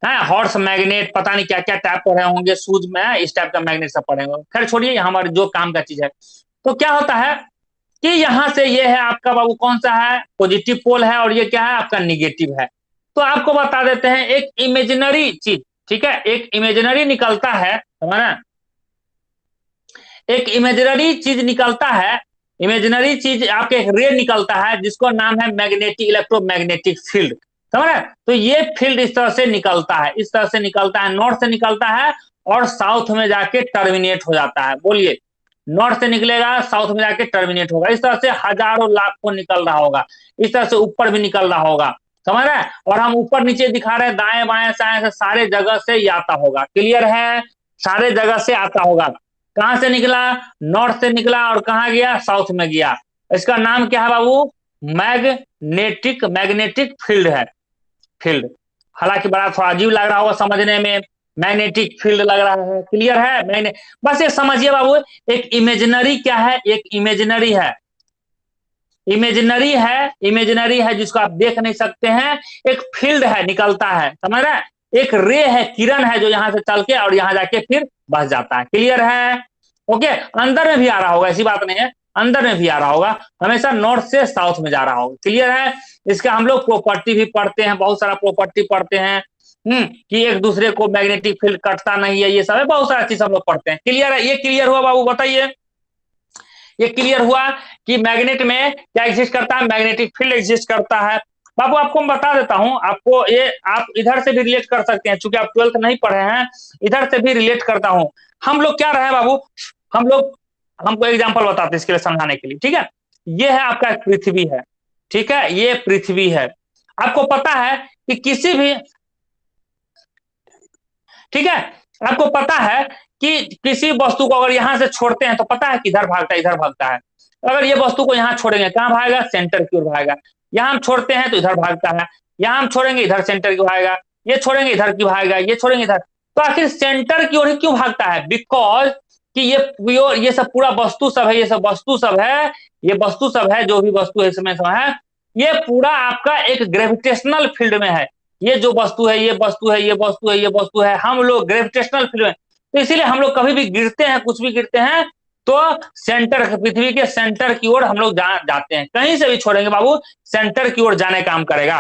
S1: है हॉर्स मैग्नेट, पता नहीं क्या क्या टाइप पढ़े होंगे, सूज में इस टाइप का मैग्नेट सब पढ़े होंगे, खैर छोड़िए, हमारे जो काम का चीज है। तो क्या होता है कि यहां से ये है आपका बाबू, कौन सा है, पॉजिटिव पोल है, और ये क्या है आपका निगेटिव है। तो आपको बता देते हैं एक इमेजिनरी चीज, ठीक है, एक इमेजिनरी निकलता है, समझना, एक इमेजिनरी चीज निकलता है, इमेजिनरी चीज आपके एक रे निकलता है जिसको नाम है मैग्नेटिक इलेक्ट्रोमैग्नेटिक फील्ड, समझ रहे? तो ये फील्ड इस तरह से निकलता है, इस तरह से निकलता है, नॉर्थ से निकलता है और साउथ में जाके टर्मिनेट हो जाता है। बोलिए, नॉर्थ से निकलेगा साउथ में जाके टर्मिनेट होगा, इस तरह से हजारों लाखों निकल रहा होगा, इस तरह से ऊपर भी निकल रहा होगा, समझ रहे हैं? और हम ऊपर नीचे दिखा रहे हैं, दाएं बाएं साएं से सारे जगह से ये आता होगा, क्लियर है? सारे जगह से आता होगा। कहां से निकला? नॉर्थ से निकला और कहा गया? साउथ में गया। इसका नाम क्या है बाबू? मैग्नेटिक मैग्नेटिक फील्ड है, फील्ड। हालांकि बड़ा थोड़ा अजीब लग रहा होगा समझने में, मैग्नेटिक फील्ड लग रहा है, क्लियर है? मैंने बस ये समझिए बाबू, एक इमेजिनरी क्या है, एक इमेजिनरी है, इमेजिनरी है, इमेजिनरी है जिसको आप देख नहीं सकते हैं, एक फील्ड है निकलता है, समझ रहे हैं? एक रे है, किरण है जो यहां से चल के और यहां जाके फिर बस जाता है, क्लियर है? ओके, अंदर में भी आ रहा होगा, ऐसी बात नहीं है, अंदर में भी आ रहा होगा, हमेशा नॉर्थ से साउथ में जा रहा होगा, क्लियर है? इसका हम लोग प्रॉपर्टी भी पढ़ते हैं, बहुत सारा प्रॉपर्टी पढ़ते हैं, कि एक दूसरे को मैग्नेटिक फील्ड कटता नहीं है, ये सब है, बहुत सारा चीज हम लोग पढ़ते हैं, क्लियर है? ये क्लियर हुआ बाबू? बताइए, ये क्लियर हुआ कि मैग्नेट में क्या एग्जिस्ट करता है? मैग्नेटिक फील्ड एग्जिस्ट करता है। बाबू आपको मैं बता देता हूं, आपको ये आप इधर से भी रिलेट कर सकते हैं, चूंकि आप 12th नहीं पढ़े हैं, इधर से भी रिलेट करता हूं। हम लोग क्या रहे बाबू, हम लोग, हमको एग्जांपल बताते हैं इसके लिए, समझाने के लिए, ठीक है? ये है आपका पृथ्वी है, ठीक है? ये पृथ्वी है। आपको पता है कि किसी भी, ठीक है, आपको पता है कि किसी वस्तु को अगर यहां से छोड़ते हैं तो पता है किधर भागता है? इधर भागता है। अगर ये वस्तु को यहां छोड़ेंगे कहां भागेगा? सेंटर की ओर भागेगा। यहां हम छोड़ते हैं तो इधर भागता है, यहां हम छोड़ेंगे इधर सेंटर की भागेगा, ये छोड़ेंगे इधर की भागेगा, ये छोड़ेंगे इधर। तो आखिर सेंटर की ओर ही क्यों भागता है? बिकॉज कि ये सब पूरा वस्तु सब है, ये सब वस्तु सब है, ये वस्तु सब है, जो भी वस्तु है इसमें सब है, ये पूरा आपका एक ग्रेविटेशनल फील्ड में है। ये जो वस्तु है, ये वस्तु है, ये वस्तु है, ये वस्तु है, हम लोग ग्रेविटेशनल फील्ड में, तो इसीलिए हम लोग कभी भी गिरते हैं, कुछ भी गिरते हैं तो सेंटर, पृथ्वी के सेंटर की ओर हम लोग जाते हैं, कहीं से भी छोड़ेंगे बाबू सेंटर की ओर जाने काम करेगा,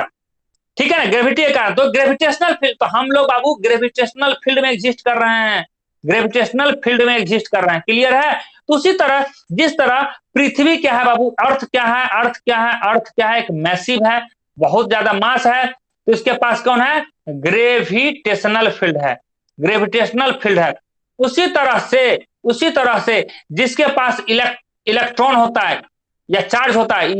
S1: ठीक है ना? ग्रेविटी के कारण, तो ग्रेविटेशनल फील्ड, तो हम लोग बाबू ग्रेविटेशनल फील्ड में एग्जिस्ट कर रहे हैं, ग्रेविटेशनल फील्ड में एग्जिस्ट कर रहे हैं, क्लियर है? तो उसी तरह, जिस तरह पृथ्वी क्या है बाबू, अर्थ क्या है, अर्थ क्या है, अर्थ क्या है? एक मैसिव है, बहुत ज्यादा मास है, तो इसके पास कौन है? ग्रेविटेशनल फील्ड है, ग्रेविटेशनल फील्ड है। उसी तरह से, उसी तरह से जिसके पास इलेक्ट्रॉन होता है या चार्ज होता है,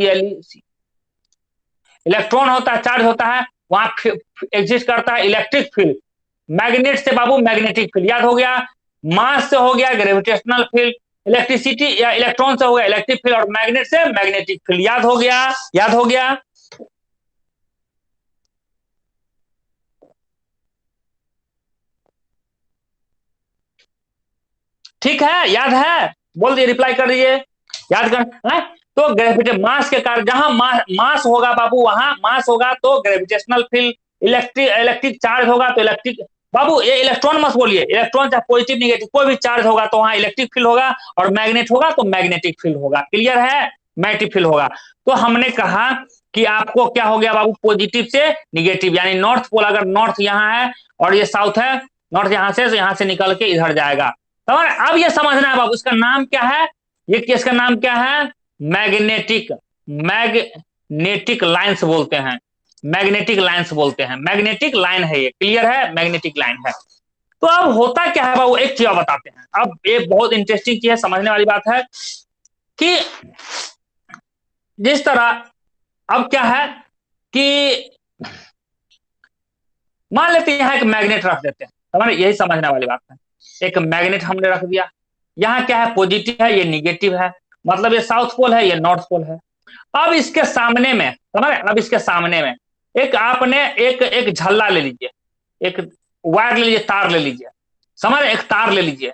S1: इलेक्ट्रॉन होता है, चार्ज होता है, वहां एग्जिस्ट करता है इलेक्ट्रिक फील्ड। मैग्नेट से बाबू मैग्नेटिक फील्ड, याद हो गया? मास से हो गया ग्रेविटेशनल फील्ड, इलेक्ट्रिसिटी या इलेक्ट्रॉन से हो गया इलेक्ट्रिक फील्ड, और मैग्नेट से मैग्नेटिक फील्ड, याद हो गया? याद हो गया? ठीक है, याद है? बोल दिए, रिप्लाई कर दीजिए, याद कर है? तो ग्रेविटे मास के कारण, जहां मास होगा बाबू, वहां मास होगा तो gravitational field, electric electric charge होगा तो इलेक्ट्रिक, बाबू ये इलेक्ट्रॉन मत बोलिए, इलेक्ट्रॉन चाहे पॉजिटिव निगेटिव कोई भी चार्ज होगा तो वहां इलेक्ट्रिक फील्ड होगा, और मैग्नेट होगा तो मैग्नेटिक फील्ड होगा, क्लियर है? मैग्नेटिक फील्ड होगा। तो हमने कहा कि आपको क्या हो गया बाबू, पॉजिटिव से निगेटिव, यानी नॉर्थ पोल, अगर नॉर्थ यहाँ है और ये साउथ है, नॉर्थ यहाँ से निकल के इधर जाएगा। तो अब ये समझना है बाबू, इसका नाम क्या है? ये किसका नाम क्या है? मैग्नेटिक, मैग्नेटिक लाइन्स बोलते हैं, मैग्नेटिक लाइन्स बोलते हैं, मैग्नेटिक लाइन है ये, क्लियर है? मैग्नेटिक लाइन है। तो अब होता क्या है बाबू, एक चीज बताते हैं, अब ये बहुत इंटरेस्टिंग चीज है, समझने वाली बात है कि जिस तरह, अब क्या है कि मान लेते हैं यहां एक मैग्नेट रख देते हैं, समझ, यही समझने वाली बात है। एक मैग्नेट हमने रख दिया, यहाँ क्या है? पॉजिटिव है, ये निगेटिव है, मतलब ये साउथ पोल है, ये नॉर्थ पोल है। अब इसके सामने में, समझ, अब इसके सामने में एक आपने एक एक झल्ला ले लीजिए, एक वायर ले लीजिए, तार ले लीजिए, समझ, एक तार ले लीजिए,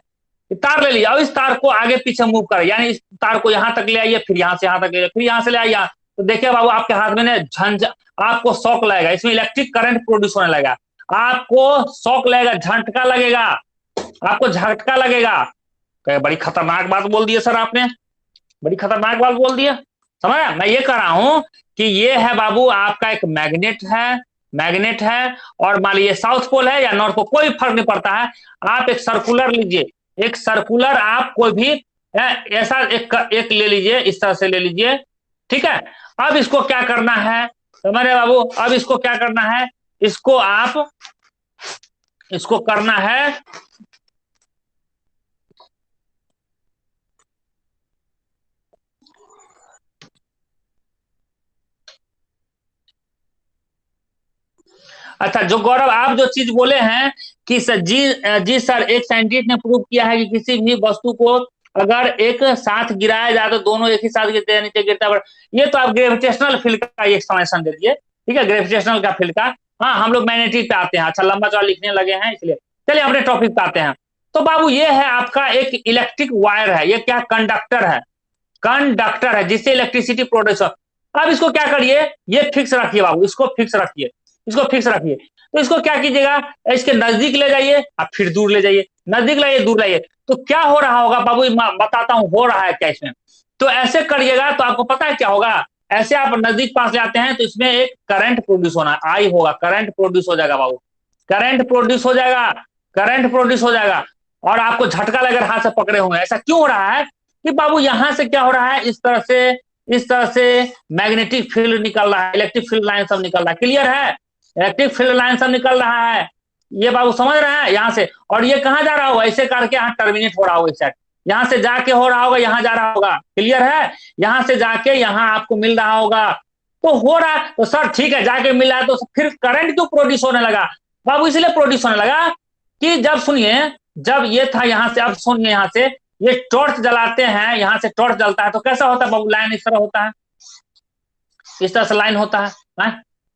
S1: तार ले लीजिए, अब इस तार को आगे पीछे मूव करें, यानी इस तार को यहां तक ले आइए, फिर यहां से यहां तक ले आइए, फिर यहां से ले आइए, तो देखिए बाबू आपके हाथ में ना झंझ, आपको शॉक लगेगा, इसमें इलेक्ट्रिक करंट प्रोड्यूस होने लगेगा, आपको शॉक लगेगा, झटका लगेगा, आपको झटका लगेगा। बड़ी खतरनाक बात बोल दी है सर आपने, बड़ी खतरनाक बात बोल दिया, समझ? मैं ये कह रहा हूं कि ये है बाबू आपका एक मैग्नेट है, मैग्नेट है, और मान लीजिए साउथ पोल है या नॉर्थ पोल, कोई फर्क नहीं पड़ता है। आप एक सर्कुलर लीजिए, एक सर्कुलर आप कोई भी ऐसा एक ले लीजिए, इस तरह से ले लीजिए, ठीक है। अब इसको क्या करना है, समझ रहे बाबू, अब इसको क्या करना है, इसको आप, इसको करना है, अच्छा जो गौरव आप जो चीज बोले हैं कि सर जी, जी सर, एक साइंटिस्ट ने प्रूव किया है कि किसी भी वस्तु को अगर एक साथ गिराया जाए तो दोनों एक ही साथ गिरते हैं, नीचे गिरता है। ये तो आप ग्रेविटेशनल फील्ड का एक्सप्लेनेशन दे दिए, ठीक है, ग्रेविटेशनल का फील्ड का। हाँ हम लोग मैग्नेटिक पे आते हैं, अच्छा लंबा चौड़ा लिखने लगे हैं इसलिए। चलिए अपने टॉपिक पे आते हैं। तो बाबू ये है आपका एक इलेक्ट्रिक वायर है, ये क्या कंडक्टर है, कंडक्टर है जिससे इलेक्ट्रिसिटी प्रोड्यूस हो। अब इसको क्या करिए, ये फिक्स रखिए बाबू, इसको फिक्स रखिए, इसको फिक्स रखिए। तो इसको क्या कीजिएगा, इसके नजदीक ले जाइए और फिर दूर ले जाइए, नजदीक लाइए दूर लाइए। तो क्या हो रहा होगा बाबू, बताता हूं हो रहा है क्या इसमें। तो ऐसे करिएगा तो आपको पता है क्या होगा, ऐसे आप नजदीक पास ले आते हैं तो इसमें एक करंट प्रोड्यूस होना, आई होगा, करंट प्रोड्यूस हो जाएगा बाबू, करंट प्रोड्यूस हो जाएगा, करंट प्रोड्यूस हो जाएगा। और आपको झटका लगेगा हाथ से पकड़े हुए, ऐसा क्यों हो रहा है कि बाबू यहां से क्या हो रहा है, इस तरह से, इस तरह से मैग्नेटिक फील्ड निकल रहा है, इलेक्ट्रिक फील्ड लाइन सब निकल रहा है, क्लियर है, इलेक्ट्रिक फील्ड लाइन सब निकल रहा है, ये बाबू समझ रहे हैं यहाँ से। और ये कहाँ जा रहा होगा, ऐसे करके यहाँ टर्मिनेट हो रहा होगा इस साइड, यहाँ से जाके हो रहा होगा, यहाँ जा रहा होगा, क्लियर है, यहाँ से जाके यहाँ आपको मिल रहा होगा। तो हो रहा है तो सर ठीक है, जाके मिला तो फिर करंट क्यों प्रोड्यूस होने लगा बाबू, इसलिए प्रोड्यूस होने लगा कि जब सुनिए, जब ये था यहाँ से, अब सुनिए यहाँ से, ये टॉर्च जलाते हैं, यहाँ से टॉर्च जलता है तो कैसा होता है बाबू, लाइन इस तरह होता है, इस तरह से लाइन होता है,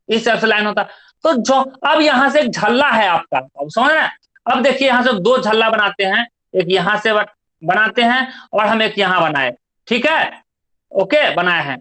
S1: इस तरह से लाइन होता है। तो जो अब यहाँ से एक झल्ला है आपका, अब समझ रहे हैं, अब देखिए यहाँ से दो झल्ला बनाते हैं, एक यहाँ से बनाते हैं और हम एक यहाँ बनाए, ठीक है, ओके बनाए हैं।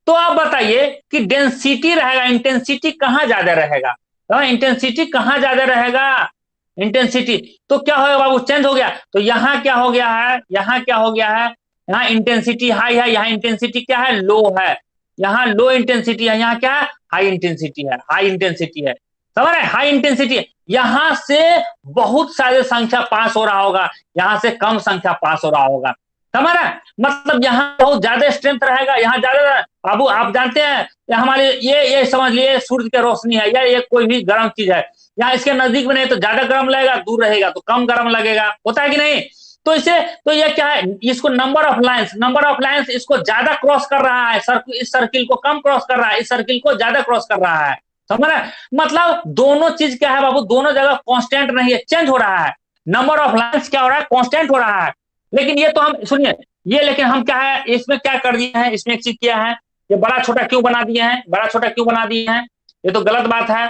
S1: तो आप बताइए कि डेंसिटी रहेगा, इंटेंसिटी कहाँ ज्यादा रहेगा, तो इंटेंसिटी कहाँ ज्यादा रहेगा, इंटेंसिटी। तो क्या होगा बाबू, चेंज हो गया, तो यहाँ क्या हो गया है, यहाँ क्या हो गया है, यहाँ इंटेंसिटी हाई है, यहाँ इंटेंसिटी क्या है, लो है, यहाँ लो इंटेंसिटी है, यहाँ क्या है, हाई इंटेंसिटी है, हाई इंटेंसिटी है, समझ रहे, हाई इंटेंसिटी है। यहाँ से बहुत सारे संख्या पास हो रहा होगा, यहाँ से कम संख्या पास हो रहा होगा, समझ रहे, मतलब यहाँ बहुत ज्यादा स्ट्रेंथ रहेगा, यहाँ ज्यादा। बाबू आप जानते हैं हमारे ये समझ लिए सूर्य की रोशनी है या ये कोई भी गर्म चीज है, यहाँ इसके नजदीक में नहीं तो ज्यादा गर्म लगेगा, दूर रहेगा तो कम गर्म लगेगा, होता है कि नहीं। तो इसे, तो ये क्या है, इसको number of lines, number of lines इसको ज्यादा क्रॉस कर रहा है, इस सर्किल को कम क्रॉस कर रहा है, इस सर्किल को ज्यादा क्रॉस कर रहा है, समझ रहे, मतलब दोनों चीज क्या है बाबू, दोनों जगह कांस्टेंट नहीं है, चेंज हो रहा है, नंबर ऑफ लाइंस क्या हो रहा है, कांस्टेंट हो रहा है। लेकिन ये तो हम सुनिए, ये लेकिन हम क्या है इसमें क्या कर दिए हैं, इसमें एक चीज किया है, ये बड़ा छोटा क्यों बना दिए हैं, बड़ा छोटा क्यों बना दिए हैं, ये तो गलत बात है,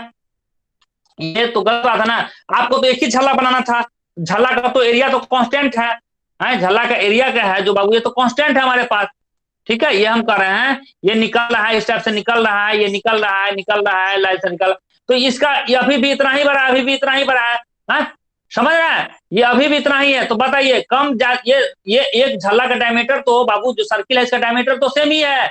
S1: ये तो गलत बात है ना। आपको तो एक ही झल्ला बनाना था, झल्ला का तो एरिया तो कांस्टेंट है, झल्ला का एरिया क्या है जो बाबू, ये तो कांस्टेंट है हमारे पास, ठीक है, ये हम कर रहे हैं, ये निकल रहा है, इस टाइप से निकल रहा है, ये निकल रहा है, निकल रहा है, लाइन से निकल, तो इसका ये अभी भी इतना ही बड़ा है, अभी भी इतना ही बड़ा है, समझ रहे हैं, ये अभी भी इतना ही है। तो बताइए कम ये एक झल्ला का डायमीटर तो बाबू जो सर्किल है इसका डायमीटर तो सेम ही है,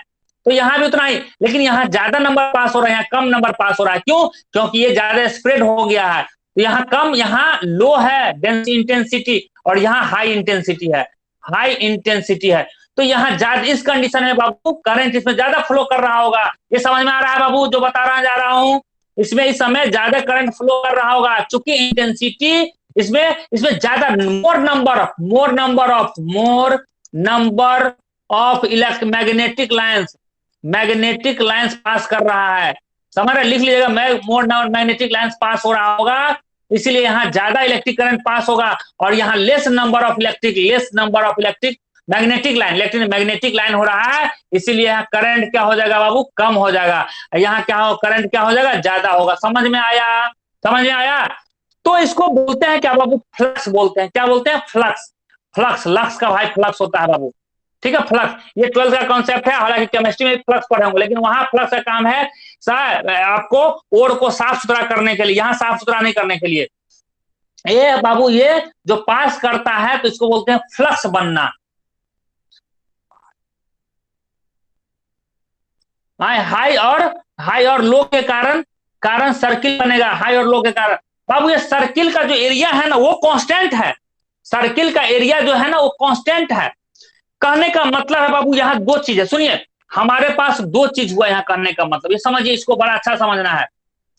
S1: तो यहाँ भी उतना ही, लेकिन यहाँ ज्यादा नंबर पास हो रहा है, यहाँ कम नंबर पास हो रहा है, क्यों, क्योंकि ये ज्यादा स्प्रेड हो गया है, तो यहाँ कम, यहाँ लो है डेंस इंटेंसिटी और यहाँ हाई इंटेंसिटी है, हाई इंटेंसिटी है। तो यहाँ ज्यादा इस कंडीशन में बाबू करंट इसमें ज्यादा फ्लो कर रहा होगा, ये समझ में आ रहा है बाबू जो बता रहा जा रहा हूँ, इसमें इस समय ज्यादा करंट फ्लो कर रहा होगा, चूंकि इंटेंसिटी इसमें इसमें ज्यादा, more number of electromagnetic lines, magnetic lines pass कर रहा है, समझ रहे, लिख लीजिएगा, more number magnetic lines pass हो रहा होगा, इसीलिए यहाँ ज्यादा इलेक्ट्रिक करंट पास होगा, और यहाँ less number of electric magnetic line, electric magnetic line हो रहा है, इसीलिए यहाँ करंट क्या हो जाएगा बाबू, कम हो जाएगा, यहाँ क्या हो, करंट क्या हो जाएगा, ज्यादा होगा, समझ में आया, समझ में आया। तो इसको बोलते हैं क्या बाबू, फ्लक्स बोलते हैं, क्या बोलते हैं, फ्लक्स, फ्लक्स, लक्स का भाई फ्लक्स होता है बाबू, ठीक है, फ्लक्स, ये 12th का कॉन्सेप्ट है, हालांकि केमिस्ट्री में फ्लक्स पढ़े होंगे, लेकिन वहां फ्लक्स का काम है आपको ओर को साफ सुथरा करने के लिए, यहाँ साफ सुथरा नहीं करने के लिए, ये बाबू ये जो पास करता है तो इसको बोलते हैं फ्लक्स बनना, हाई और लो के कारण, कारण सर्किल बनेगा, हाई और लो के कारण। बाबू ये सर्किल का जो एरिया है ना वो कांस्टेंट है, सर्किल का एरिया जो है ना वो कांस्टेंट है, कहने का मतलब है बाबू यहाँ दो चीज है, सुनिए हमारे पास दो चीज हुआ यहाँ कहने का मतलब, ये समझिए, इसको बड़ा अच्छा समझना है,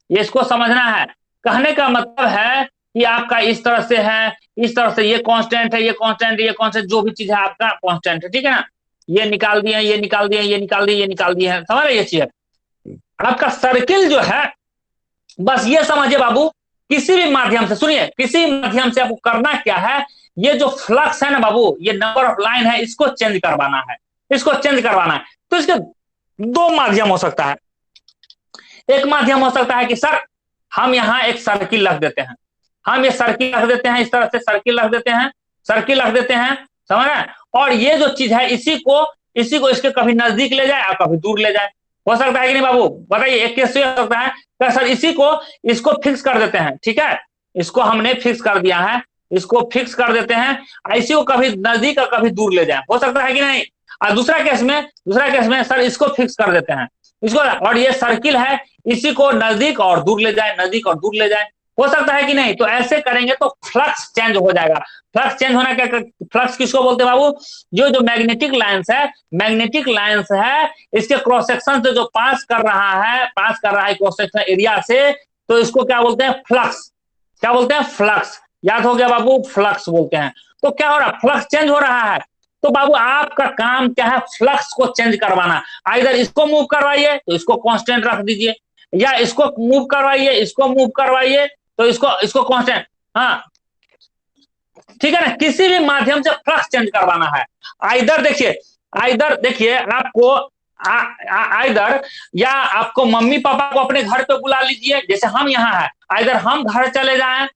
S1: ये इसको समझना है। कहने का मतलब है कि आपका इस तरह से है, इस तरह से ये कांस्टेंट है, ये कांस्टेंट, ये कांस्टेंट, जो भी चीज है आपका कांस्टेंट है, ठीक है ना। ये निकाल दिए, ये निकाल दिए, ये निकाल दिए, ये निकाल दिए है, समझ रहे ये चीज है। आपका सर्किल जो है, बस ये समझिए बाबू, किसी भी माध्यम से, सुनिए किसी माध्यम से आपको करना क्या है, ये जो फ्लक्स है ना बाबू, ये नंबर ऑफ लाइन है, इसको चेंज करवाना है, इसको चेंज करवाना है। तो इसके दो माध्यम हो सकता है। एक माध्यम हो सकता है कि सर हम यहाँ एक सर्किल रख देते हैं, हम ये सर्किल रख देते हैं, इस तरह से सर्किल रख देते हैं, सर्किल रख देते हैं, समझ रहे हैं। और ये जो चीज है इसी को इसके कभी नजदीक ले जाए और कभी दूर ले जाए, हो सकता है कि नहीं बाबू, बताइए। एक केस हो सकता है तो सर इसको फिक्स कर देते हैं, ठीक है, इसको हमने फिक्स कर दिया है, इसको फिक्स कर देते हैं, इसी को कभी नजदीक और कभी दूर ले जाए, हो सकता है कि नहीं। और दूसरा केस में सर इसको फिक्स कर देते हैं, इसको, और ये सर्किल है, इसी को नजदीक और दूर ले जाए, नजदीक और दूर ले जाए, हो सकता है कि नहीं। तो ऐसे करेंगे तो फ्लक्स चेंज हो जाएगा। फ्लक्स चेंज होना क्या, फ्लक्स किसको बोलते हैं बाबू, जो मैग्नेटिक लाइंस है, इसके क्रॉस सेक्शन से जो पास कर रहा है क्रॉस सेक्शन एरिया से, तो इसको क्या बोलते हैं, फ्लक्स। क्या बोलते हैं, फ्लक्स। याद हो गया बाबू, फ्लक्स बोलते हैं। तो क्या हो रहा है, फ्लक्स चेंज हो रहा है। तो बाबू आपका काम क्या है, फ्लक्स को चेंज करवाना। इधर इसको मूव करवाइए तो इसको कांस्टेंट रख दीजिए, या इसको मूव करवाइए तो इसको कांस्टेंट, हाँ ठीक है ना। किसी भी माध्यम से फ्लक्स चेंज करवाना है। इधर देखिए आपको इधर, या आपको मम्मी पापा को अपने घर पे बुला लीजिए, जैसे हम यहाँ है, इधर हम घर चले जाएं,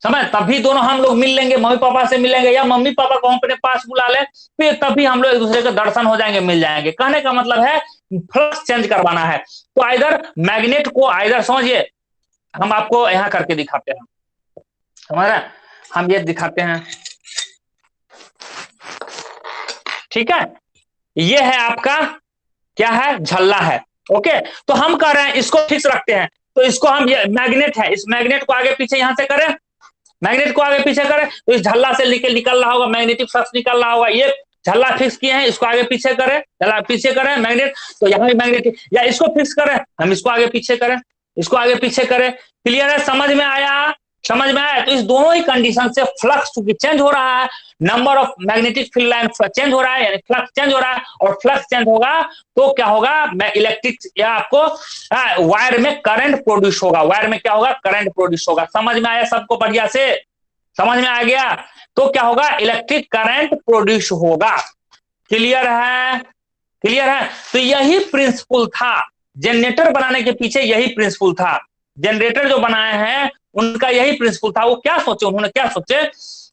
S1: समझ, तभी दोनों हम लोग मिल लेंगे, मम्मी पापा से मिलेंगे, या मम्मी पापा को हम अपने पास बुला ले, फिर तभी हम लोग एक दूसरे के दर्शन हो जाएंगे, मिल जाएंगे। कहने का मतलब है फ्लक्स चेंज करवाना है। तो इधर मैग्नेट को, इधर समझिए, हम आपको यहाँ करके दिखाते हैं, हमारा हम ये दिखाते हैं, ठीक है। ये है आपका क्या है, झल्ला है, ओके। तो हम कह रहे हैं इसको फिक्स रखते हैं, तो इसको हम, ये मैग्नेट है, इस मैग्नेट को आगे पीछे यहां से करें, मैग्नेट को आगे पीछे करें, तो इस झल्ला से निकल रहा होगा, मैग्नेटिक फ्लक्स निकल रहा होगा। ये झल्ला फिक्स किए हैं, इसको आगे पीछे करें, झल्ला पीछे करें मैग्नेट, तो यहाँ भी मैग्नेटिक, या इसको फिक्स करें, हम इसको आगे पीछे करें, इसको आगे पीछे करें। क्लियर है, समझ में आया, समझ में आया। तो इस दोनों ही कंडीशन से फ्लक्स चूंकि चेंज हो रहा है, number of magnetic field line change हो रहा है, यानी फ्लक्स चेंज हो रहा है, और फ्लक्स चेंज होगा तो क्या होगा, इलेक्ट्रिक, या आपको वायर में करंट प्रोड्यूस होगा, वायर में क्या होगा, करंट प्रोड्यूस होगा। समझ में आया सबको, बढ़िया से समझ में आ गया। तो क्या होगा, इलेक्ट्रिक करंट प्रोड्यूस होगा। क्लियर है, क्लियर है। तो यही प्रिंसिपल था जनरेटर बनाने के पीछे, यही प्रिंसिपल था। जनरेटर जो बनाए हैं उनका यही प्रिंसिपल था। वो क्या सोचे, उन्होंने क्या सोचे,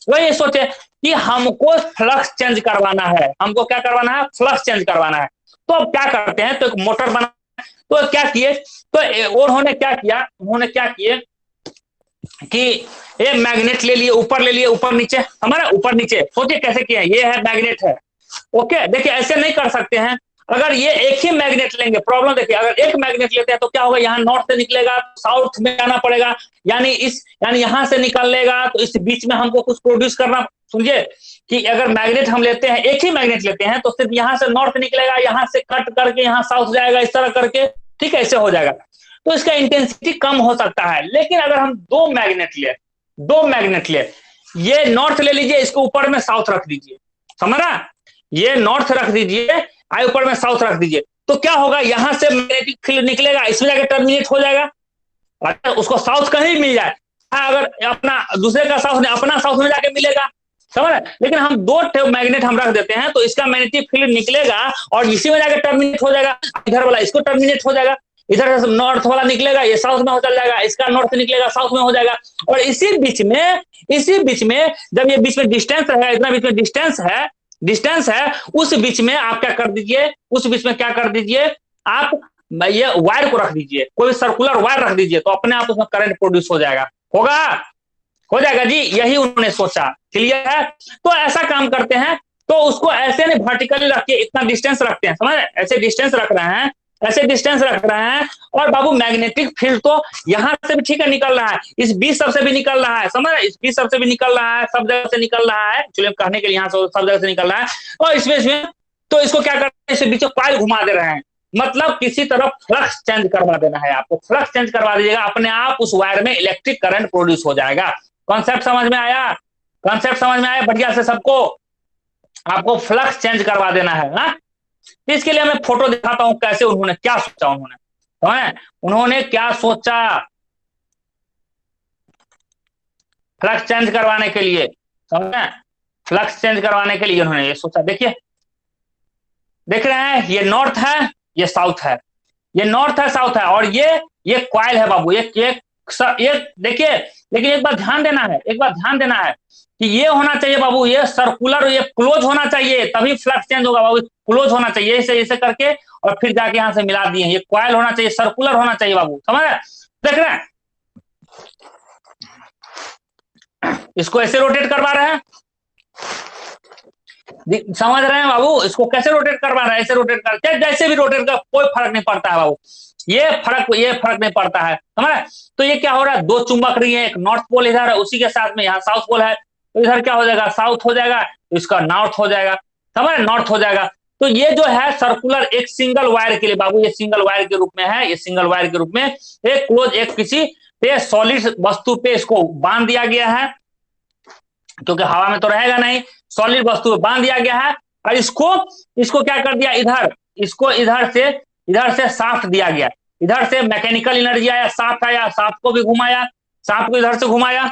S1: वो ये सोचे कि हमको फ्लक्स चेंज करवाना है, हमको क्या करवाना है, फ्लक्स चेंज करवाना है। तो अब क्या करते हैं, तो एक मोटर बना, तो क्या किए, तो उन्होंने क्या किए कि ये मैग्नेट ले लिए, ऊपर नीचे, हमारा ऊपर नीचे, सोचिए कैसे किए, ये है मैग्नेट है, ओके। देखिए ऐसे नहीं कर सकते हैं, अगर ये एक ही मैग्नेट लेंगे, प्रॉब्लम देखिए, अगर एक मैग्नेट लेते हैं तो क्या होगा, यहाँ नॉर्थ से निकलेगा, साउथ में आना पड़ेगा, यानी यहां से निकलेगा, तो इस बीच में हमको कुछ प्रोड्यूस करना। समझिए कि अगर मैग्नेट हम लेते हैं, एक ही मैग्नेट लेते हैं, तो सिर्फ यहाँ से नॉर्थ निकलेगा, यहाँ से कट करके यहाँ साउथ जाएगा, इस तरह करके, ठीक है, ऐसे हो जाएगा। तो इसका इंटेंसिटी कम हो सकता है। लेकिन अगर हम दो मैग्नेट ले, ये नॉर्थ ले लीजिए, इसको ऊपर में साउथ रख दीजिए, समझ रहा, ये नॉर्थ रख दीजिए, ऊपर में साउथ रख दीजिए, तो क्या होगा, यहां से मैग्नेटिक फील्ड निकलेगा, इसमें जाकर टर्मिनेट हो जाएगा, अगर उसको साउथ कहीं मिल जाए, अगर अपना दूसरे का साउथ में, अपना साउथ में जाके मिलेगा, समझ रहे। लेकिन हम दो मैग्नेट हम रख देते हैं, तो इसका मैग्नेटिक फील्ड निकलेगा और इसी में जाकर टर्मिनेट हो जाएगा, इधर वाला इसको टर्मिनेट हो जाएगा, इधर से नॉर्थ वाला निकलेगा, ये साउथ में हो चल जाएगा, इसका नॉर्थ निकलेगा, साउथ में हो जाएगा। और इसी बीच में जब ये बीच में डिस्टेंस है, इतना बीच में डिस्टेंस है, उस बीच में आप क्या कर दीजिए, आप ये वायर को रख दीजिए, कोई सर्कुलर वायर रख दीजिए, तो अपने आप उसमें करंट प्रोड्यूस हो जाएगा जी, यही उन्होंने सोचा। क्लियर है। तो ऐसा काम करते हैं, तो उसको ऐसे नहीं वर्टिकली रख के इतना डिस्टेंस रखते हैं, समझ, ऐसे डिस्टेंस रख रहे हैं, ऐसे डिस्टेंस रख रहे हैं, और बाबू मैग्नेटिक फील्ड तो यहां से भी ठीक है निकल रहा है, इस बीच सब से भी निकल रहा है, समझ, इस बीच सब से भी निकल रहा है, सब जगह से निकल रहा है, चलिए कहने के लिए यहाँ से सब जगह से निकल रहा है, और इसमें तो इसको क्या करते हैं, इसे बीच में कॉइल घुमा दे रहे हैं, मतलब किसी तरफ फ्लक्स चेंज करवा देना है आपको, फ्लक्स चेंज करवा दीजिएगा, अपने आप उस वायर में इलेक्ट्रिक करंट प्रोड्यूस हो जाएगा। कॉन्सेप्ट समझ में आया? कॉन्सेप्ट समझ में आया बढ़िया से सबको? आपको फ्लक्स चेंज करवा देना है ना। इसके लिए मैं फोटो दिखाता हूं कैसे उन्होंने क्या सोचा, उन्होंने क्या सोचा फ्लक्स चेंज करवाने के लिए, समझे, फ्लक्स चेंज करवाने के लिए उन्होंने ये सोचा। देखिए, देख रहे हैं, ये नॉर्थ है, ये साउथ है, ये नॉर्थ है साउथ है, और ये क्वाइल है बाबू, ये देखिए, लेकिन एक बात ध्यान देना है, एक बात ध्यान देना है कि ये होना चाहिए बाबू, ये सर्कुलर, ये क्लोज होना चाहिए, तभी फ्लक्स चेंज होगा बाबू, क्लोज होना चाहिए, इसे इसे करके और फिर जाके यहां से मिला दिए, ये क्वाइल होना चाहिए, सर्कुलर होना चाहिए बाबू, समझ रहे? देख रहे हैं, इसको ऐसे रोटेट करवा रहे हैं, समझ रहे हैं बाबू, इसको कैसे रोटेट करवा रहे हैं, ऐसे रोटेट कर, जैसे भी रोटेट कर, कोई फर्क नहीं पड़ता है बाबू, ये फर्क नहीं पड़ता है, समझ रहे? तो ये क्या हो रहा है, दो चुंबक रही है, एक नॉर्थ पोल इधर है, उसी के साथ में यहाँ साउथ पोल है, तो इधर क्या हो जाएगा, साउथ हो जाएगा, तो इसका नॉर्थ हो जाएगा, समझ रहे, नॉर्थ हो जाएगा। तो ये जो है सर्कुलर, एक सिंगल वायर के लिए बाबू, ये सिंगल वायर के रूप में है, ये सिंगल वायर के रूप में एक क्लोज, एक किसी पे सॉलिड वस्तु पे इसको बांध दिया गया है, क्योंकि हवा में तो रहेगा नहीं, सॉलिड वस्तु पे बांध दिया गया है, और इसको क्या कर दिया, इसको इधर से साफ्ट दिया गया, इधर से मैकेनिकल एनर्जी आया, साफ्ट आया, साफ्ट को भी घुमाया, साफ्ट को इधर से घुमाया,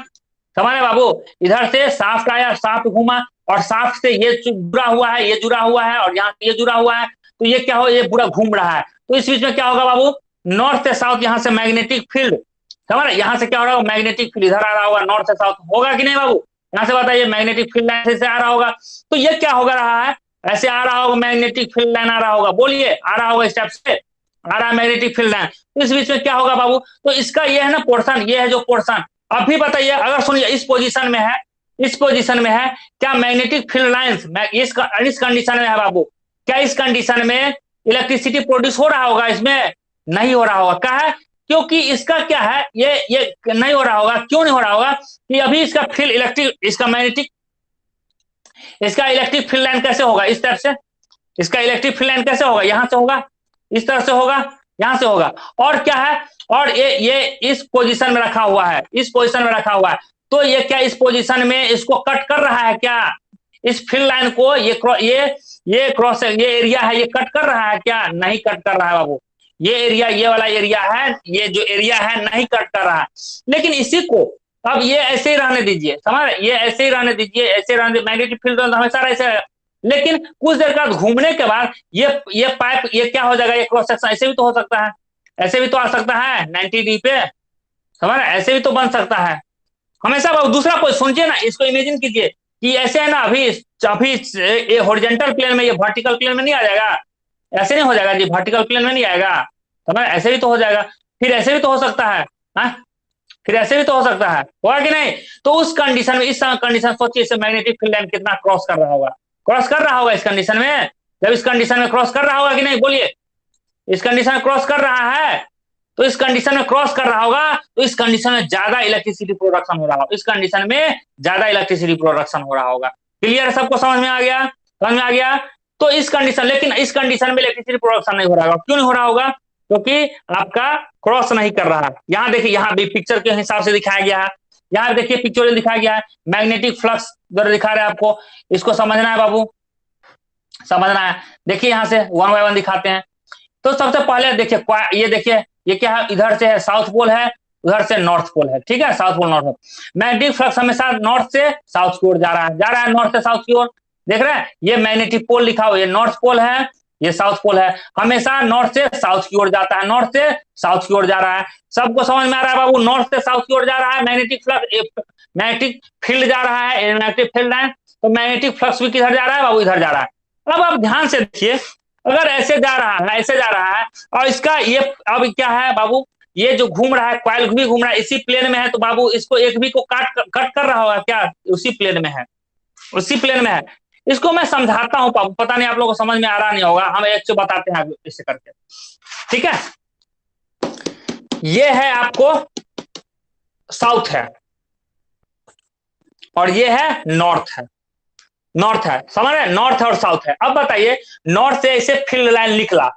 S1: समझे बाबू, इधर से साफ्ट आया, साफ्ट घुमा, और साफ्ट से ये जुड़ा हुआ है, ये जुड़ा हुआ है, और यहाँ ये जुड़ा हुआ है, तो ये क्या हो, ये पूरा घूम रहा है, तो इस बीच में क्या होगा बाबू, नॉर्थ से साउथ, यहाँ से मैग्नेटिक फील्ड, समझ रहे, यहाँ से क्या हो रहा होगा, मैग्नेटिक फील्ड इधर आ रहा होगा, नॉर्थ से साउथ होगा कि नहीं बाबू, यहाँ से बताइए, मैग्नेटिक फील्ड लाइन से आ रहा होगा, तो ये क्या होगा रहा है, ऐसे आ रहा होगा, मैग्नेटिक फील्ड लाइन आ रहा होगा, बोलिए, आ रहा होगा स्टेप से, आ रहा है मैग्नेटिक फील्ड लाइन, तो इस बीच में क्या होगा बाबू, तो इसका ये है ना पोर्शन, ये है जो पोर्शन, अभी बताइए, अगर सुनिए, इस पोजीशन में है, इस पोजीशन में है, क्या मैग्नेटिक फील्ड लाइंस इस कंडीशन में है बाबू, क्या इस कंडीशन में इलेक्ट्रिसिटी प्रोड्यूस हो रहा होगा, इसमें नहीं हो रहा होगा, क्या है, क्योंकि इसका क्या है, ये नहीं हो रहा होगा, क्यों नहीं हो रहा होगा, कि अभी इसका फील्ड इलेक्ट्रिक, इसका इलेक्ट्रिक फील्ड लाइन कैसे होगा, इस तरफ से, इसका इलेक्ट्रिक फील्ड लाइन कैसे होगा, यहां से होगा, इस तरह से होगा, यहां से होगा, और क्या है, और ये इस पोजीशन में रखा हुआ है, इस पोजीशन में रखा हुआ है, तो ये क्या इस पोजीशन में इसको कट कर रहा है क्या, इस फील्ड लाइन को, ये क्रॉस, ये एरिया है, ये कट कर रहा है क्या, नहीं कट कर रहा है बाबू, ये एरिया, ये वाला एरिया है, ये जो एरिया है नहीं कट कर रहा है, लेकिन इसी को अब ये ऐसे ही रहने दीजिए, समझ, ये ऐसे ही रहने दीजिए, ऐसे रहने, मैग्नेटिक फील्ड हमेशा ऐसे, लेकिन कुछ देर बाद घूमने के बाद ये पाइप, ये क्या हो जाएगा, ये क्रॉस सेक्शन ऐसे भी तो हो सकता है, ऐसे भी तो आ सकता है 90 डिग्री पे, समझ रहे, ऐसे भी तो बन सकता है, हमेशा दूसरा कोई सुनिए ना, इसको इमेजिन कीजिए कि ऐसे है ना, अभी अभी ये हॉरिजॉन्टल प्लेन में, ये वर्टिकल प्लेन में नहीं आ जाएगा, ऐसे नहीं हो जाएगा जी, वर्टिकल प्लेन में नहीं आएगा, समझ, ऐसे भी तो हो जाएगा, फिर ऐसे भी तो हो सकता है, हाँ, फिर ऐसे भी तो हो सकता है, होगा कि नहीं, तो उस कंडीशन में, इस कंडीशन सोचिए, इसे मैग्नेटिक फील्ड लाइन कितना क्रॉस कर रहा होगा, क्रॉस कर रहा होगा इस कंडीशन में, जब इस कंडीशन में क्रॉस कर रहा होगा कि नहीं, बोलिए, इस कंडीशन में क्रॉस कर रहा है, तो इस कंडीशन में क्रॉस कर रहा होगा, तो इस कंडीशन में ज्यादा इलेक्ट्रिसिटी प्रोडक्शन हो रहा होगा, इस कंडीशन में ज्यादा इलेक्ट्रिसिटी प्रोडक्शन हो रहा होगा, क्लियर, सबको समझ में आ गया, समझ में आ गया, तो इस कंडीशन, लेकिन इस कंडीशन में इलेक्ट्रिसिटी प्रोडक्शन नहीं हो रहा होगा, क्यों नहीं हो रहा होगा, क्योंकि आपका क्रॉस नहीं कर रहा है, यहाँ देखिए, यहाँ भी पिक्चर के हिसाब से दिखाया गया है, यहाँ देखिए पिक्चर दिखाया गया है, मैग्नेटिक फ्लक्स द्वारा दिखा रहे हैं आपको, इसको समझना है बाबू, समझना है, देखिए यहाँ से वन बाय वन दिखाते हैं, तो सबसे पहले देखिए, ये देखिए, ये क्या है, इधर से है साउथ पोल है, उधर से नॉर्थ पोल है, ठीक है, south pole north pole, magnetic flux हमेशा नॉर्थ से साउथ की ओर जा रहा है नॉर्थ से साउथ की ओर, देख रहे हैं, ये मैग्नेटिक पोल लिखा हुआ, ये नॉर्थ पोल है, ये साउथ पोल है, हमेशा नॉर्थ से साउथ की ओर जाता है, नॉर्थ से साउथ की ओर जा रहा है, सबको समझ में आ रहा है बाबू, नॉर्थ से साउथ की ओर जा रहा है, मैग्नेटिक फ्लक्स, मैग्नेटिक फील्ड जा रहा है, मैग्नेटिक फील्ड है, तो मैग्नेटिक फ्लक्स भी किधर जा रहा है बाबू, इधर जा रहा है, अब आप ध्यान से देखिए, अगर ऐसे जा रहा है, ऐसे जा रहा है, और इसका ये अब क्या है बाबू, ये जो घूम रहा है, क्वाइल भी घूम रहा है, इसी प्लेन में है, तो बाबू इसको एक भी को कट कर रहा होगा क्या, उसी प्लेन में है, उसी प्लेन में है, इसको मैं समझाता हूं, पता नहीं आप लोगों को समझ में आ रहा नहीं होगा, हम एक चीज बताते हैं इससे करके, ठीक है। ये है आपको साउथ है और ये है नॉर्थ है, नॉर्थ है, समझ रहे, नॉर्थ और साउथ है। अब बताइए, नॉर्थ से ऐसे फील्ड लाइन निकला,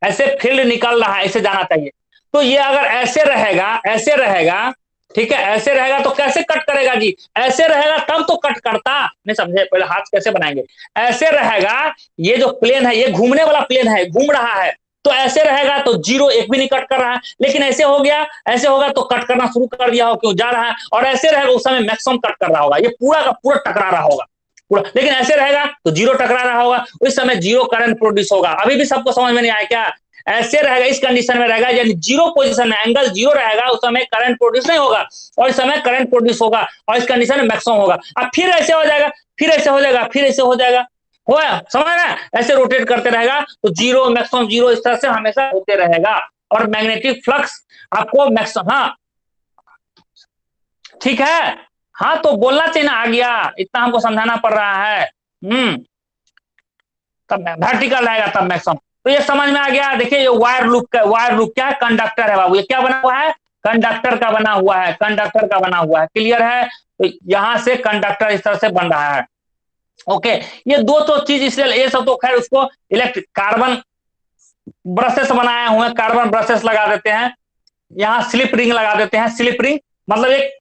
S1: ऐसे फील्ड निकल रहा है, ऐसे जाना चाहिए, तो ये अगर ऐसे रहेगा, ऐसे रहेगा, ठीक है, ऐसे रहेगा तो कैसे कट करेगा जी, ऐसे रहेगा तब तो कट करता, नहीं समझे, पहले हाथ कैसे बनाएंगे, ऐसे रहेगा, ये जो प्लेन है ये घूमने वाला प्लेन है, घूम रहा है, तो ऐसे रहेगा तो जीरो एक भी नहीं कट कर रहा है, लेकिन ऐसे हो गया, ऐसे होगा तो कट करना शुरू कर दिया हो, क्यों जा रहा है, और ऐसे रहेगा उस समय मैक्सिमम कट कर रहा होगा, ये पूरा का पूरा टकरा रहा होगा पूरा, लेकिन ऐसे रहेगा तो जीरो टकरा रहा होगा, उस समय जीरो करंट प्रोड्यूस होगा। अभी भी सबको समझ में नहीं आया क्या, ऐसे रहेगा, इस कंडीशन में रहेगा, यानी जीरो पोजीशन में एंगल जीरो रहेगा, उस समय करंट प्रोड्यूस नहीं होगा, और इस समय करंट प्रोड्यूस होगा, और इस कंडीशन में मैक्सिमम होगा। अब फिर ऐसे हो जाएगा, फिर ऐसे हो जाएगा, फिर ऐसे हो जाएगा, हुआ, समझ रहे, ऐसे रोटेट करते रहेगा तो जीरो मैक्सिमम जीरो इस तरह से हमेशा होते रहेगा, और मैग्नेटिक फ्लक्स आपको मैक्सिमम, हाँ ठीक है, हाँ तो बोलना चाहिए ना, आ गया, इतना हमको समझाना पड़ रहा है, तब वर्टिकल रहेगा तब मैक्सिमम, तो ये समझ में आ गया। देखिए ये वायर लूप का, वायर लूप क्या है, कंडक्टर है बाबू, ये क्या बना हुआ है, कंडक्टर का बना हुआ है, कंडक्टर का बना हुआ है, क्लियर है, तो यहां से कंडक्टर इस तरह से बन रहा है, ओके। ये दो तो चीज, इसलिए ये सब तो खैर उसको इलेक्ट्रिक कार्बन ब्रशेस बनाए हुए हैं, कार्बन ब्रशेस लगा देते हैं, यहाँ स्लिप रिंग लगा देते हैं, स्लिप रिंग मतलब एक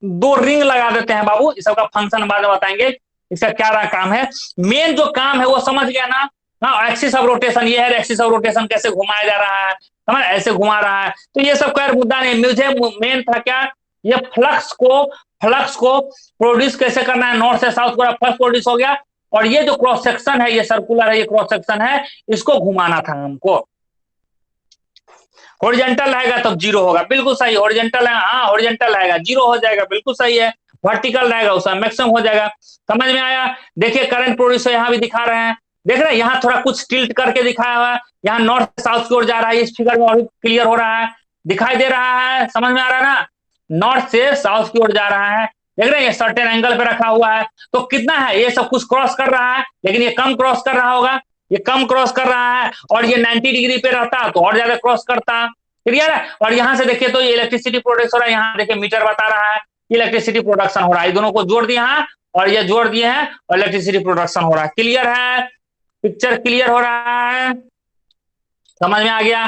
S1: दो रिंग लगा देते हैं बाबू, इस सबका फंक्शन बाद में बताएंगे, इसका क्या रहा काम है, मेन जो काम है वो समझ गया ना, हाँ एक्सिस ऑफ रोटेशन, ये है एक्सिस ऑफ रोटेशन कैसे घुमाया जा रहा है, समझ, ऐसे घुमा रहा है, तो ये सब खैर मुद्दा नहीं, मुझे मेन था क्या, ये फ्लक्स को प्रोड्यूस कैसे करना है, नॉर्थ से साउथ को फ्लक्स प्रोड्यूस हो गया, और ये जो क्रॉस सेक्शन है, ये सर्कुलर है, ये क्रॉस सेक्शन है, इसको घुमाना था हमको, हॉरिजॉन्टल रहेगा तब जीरो होगा, बिल्कुल सही, हॉरिजॉन्टल है, हाँ हॉरिजॉन्टल रहेगा जीरो हो जाएगा, बिल्कुल सही है, वर्टिकल रहेगा उसमें मैक्सिमम हो जाएगा, समझ में आया। देखिए करंट प्रोड्यूस यहाँ भी दिखा रहे हैं, देख रहे हैं यहाँ थोड़ा कुछ टिल्ट करके दिखाया हुआ है, यहाँ नॉर्थ साउथ की ओर जा रहा है, इस फिगर में अभी क्लियर हो रहा है, दिखाई दे रहा है, समझ में आ रहा है ना, नॉर्थ से साउथ की ओर जा रहा है, देख रहे हैं ये सर्टेन एंगल पे रखा हुआ है, तो कितना है, ये सब कुछ क्रॉस कर रहा है, लेकिन ये कम क्रॉस कर रहा होगा, ये कम क्रॉस कर रहा है, और ये 90 डिग्री पे रहता तो और ज्यादा क्रॉस करता, क्लियर है। और यहां से देखिए तो ये इलेक्ट्रिसिटी प्रोडक्शन हो रहा है, यहाँ देखिए मीटर बता रहा है, इलेक्ट्रिसिटी प्रोडक्शन हो रहा है, दोनों को जोड़ दिए हैं और ये जोड़ दिए हैं और इलेक्ट्रिसिटी प्रोडक्शन हो रहा है, क्लियर है, पिक्चर क्लियर हो रहा है, समझ में आ गया,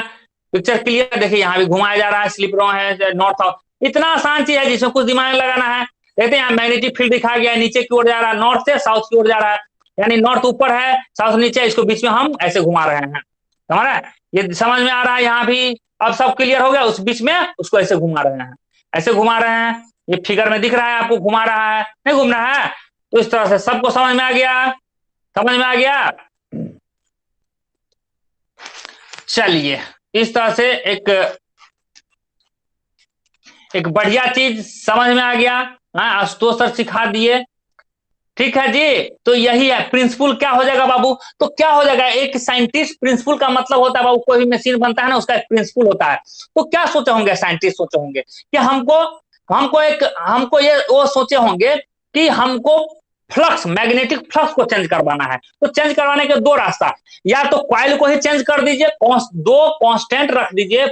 S1: पिक्चर क्लियर। देखिए यहाँ भी घुमाया जा रहा है, स्लिप रो है, नॉर्थ साउथ, इतना आसान चीज है जिसमें कुछ दिमाग लगाना है। देखते हैं यहाँ मैग्नेटिक फील्ड दिखा गया है, नीचे की ओर जा रहा है, नॉर्थ से साउथ की ओर जा रहा है, यानी नॉर्थ ऊपर है साउथ नीचे, इसको बीच में हम ऐसे घुमा रहे हैं, समझ रहे हैं, ये समझ में आ रहा है, यहाँ भी अब सब क्लियर हो गया, उस बीच में उसको ऐसे घुमा रहे हैं, ऐसे घुमा रहे हैं, ये फिगर में दिख रहा है आपको, घुमा रहा है, नहीं घूम रहा है, तो इस तरह से सबको समझ में आ गया, समझ में आ गया। चलिए इस तरह से एक बढ़िया चीज समझ में आ गया, हाँ आशुतोष सर सिखा दिए, ठीक है जी। तो यही है प्रिंसिपल, क्या हो जाएगा बाबू, तो क्या हो जाएगा, एक साइंटिस्ट, प्रिंसिपल का मतलब होता है बाबू, कोई भी मशीन बनता है ना उसका एक प्रिंसिपल होता है, तो क्या सोचे होंगे साइंटिस्ट, सोचे होंगे कि हमको ये वो सोचे होंगे कि हमको फ्लक्स, मैग्नेटिक फ्लक्स को चेंज करवाना है, तो चेंज करवाने के दो रास्ता, या तो कॉइल को ही चेंज कर दीजिए, दो कांस्टेंट रख दीजिए,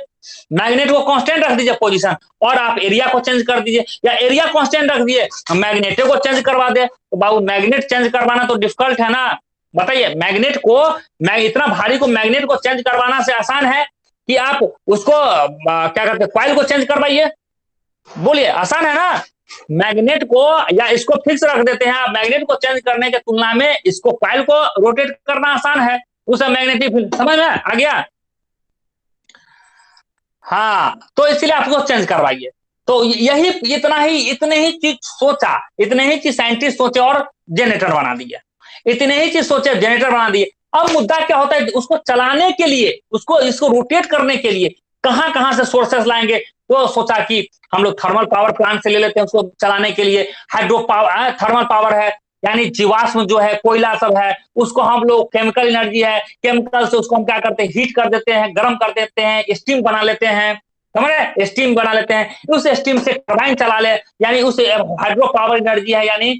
S1: मैग्नेट को कांस्टेंट रख दीजिए पोजीशन, और आप एरिया को चेंज कर दीजिए, या एरिया कांस्टेंट रख दिए मैग्नेट को चेंज करवा दे, तो बाबू मैग्नेट चेंज करवाना तो डिफिकल्ट है ना, बताइए, मैग्नेट को, इतना भारी को मैग्नेट को चेंज करवाना से आसान है कि आप उसको क्या करते हैं, कॉइल को चेंज करवाइए, बोलिए आसान है ना, मैग्नेट को या इसको फिक्स रख देते हैं, मैग्नेट को चेंज करने के तुलना में इसको कॉइल को रोटेट करना आसान है, उसे मैग्नेटिक फील्ड, समझ में आ गया, हाँ तो इसलिए आपको चेंज करवाइए, तो यही इतने ही चीज सोचा, इतने ही चीज साइंटिस्ट सोचे और जनरेटर बना दिया, इतने ही चीज सोचे जनरेटर बना दिए। अब मुद्दा क्या होता है, उसको चलाने के लिए, इसको रोटेट करने के लिए कहां कहां से सोर्सेस लाएंगे, तो सोचा कि हम लोग थर्मल पावर प्लांट से ले लेते हैं उसको चलाने के लिए, हाइड्रो पावर, थर्मल पावर है, यानी जीवाश्म जो है, कोयला सब है, उसको हम लोग, केमिकल एनर्जी है, केमिकल से उसको हम क्या करते हैं, हीट कर देते हैं, गर्म कर देते हैं, स्टीम बना लेते हैं, समझ रहे, स्टीम बना लेते हैं, उस स्टीम से टरबाइन चला ले, यानी उस हाइड्रो पावर एनर्जी है, यानी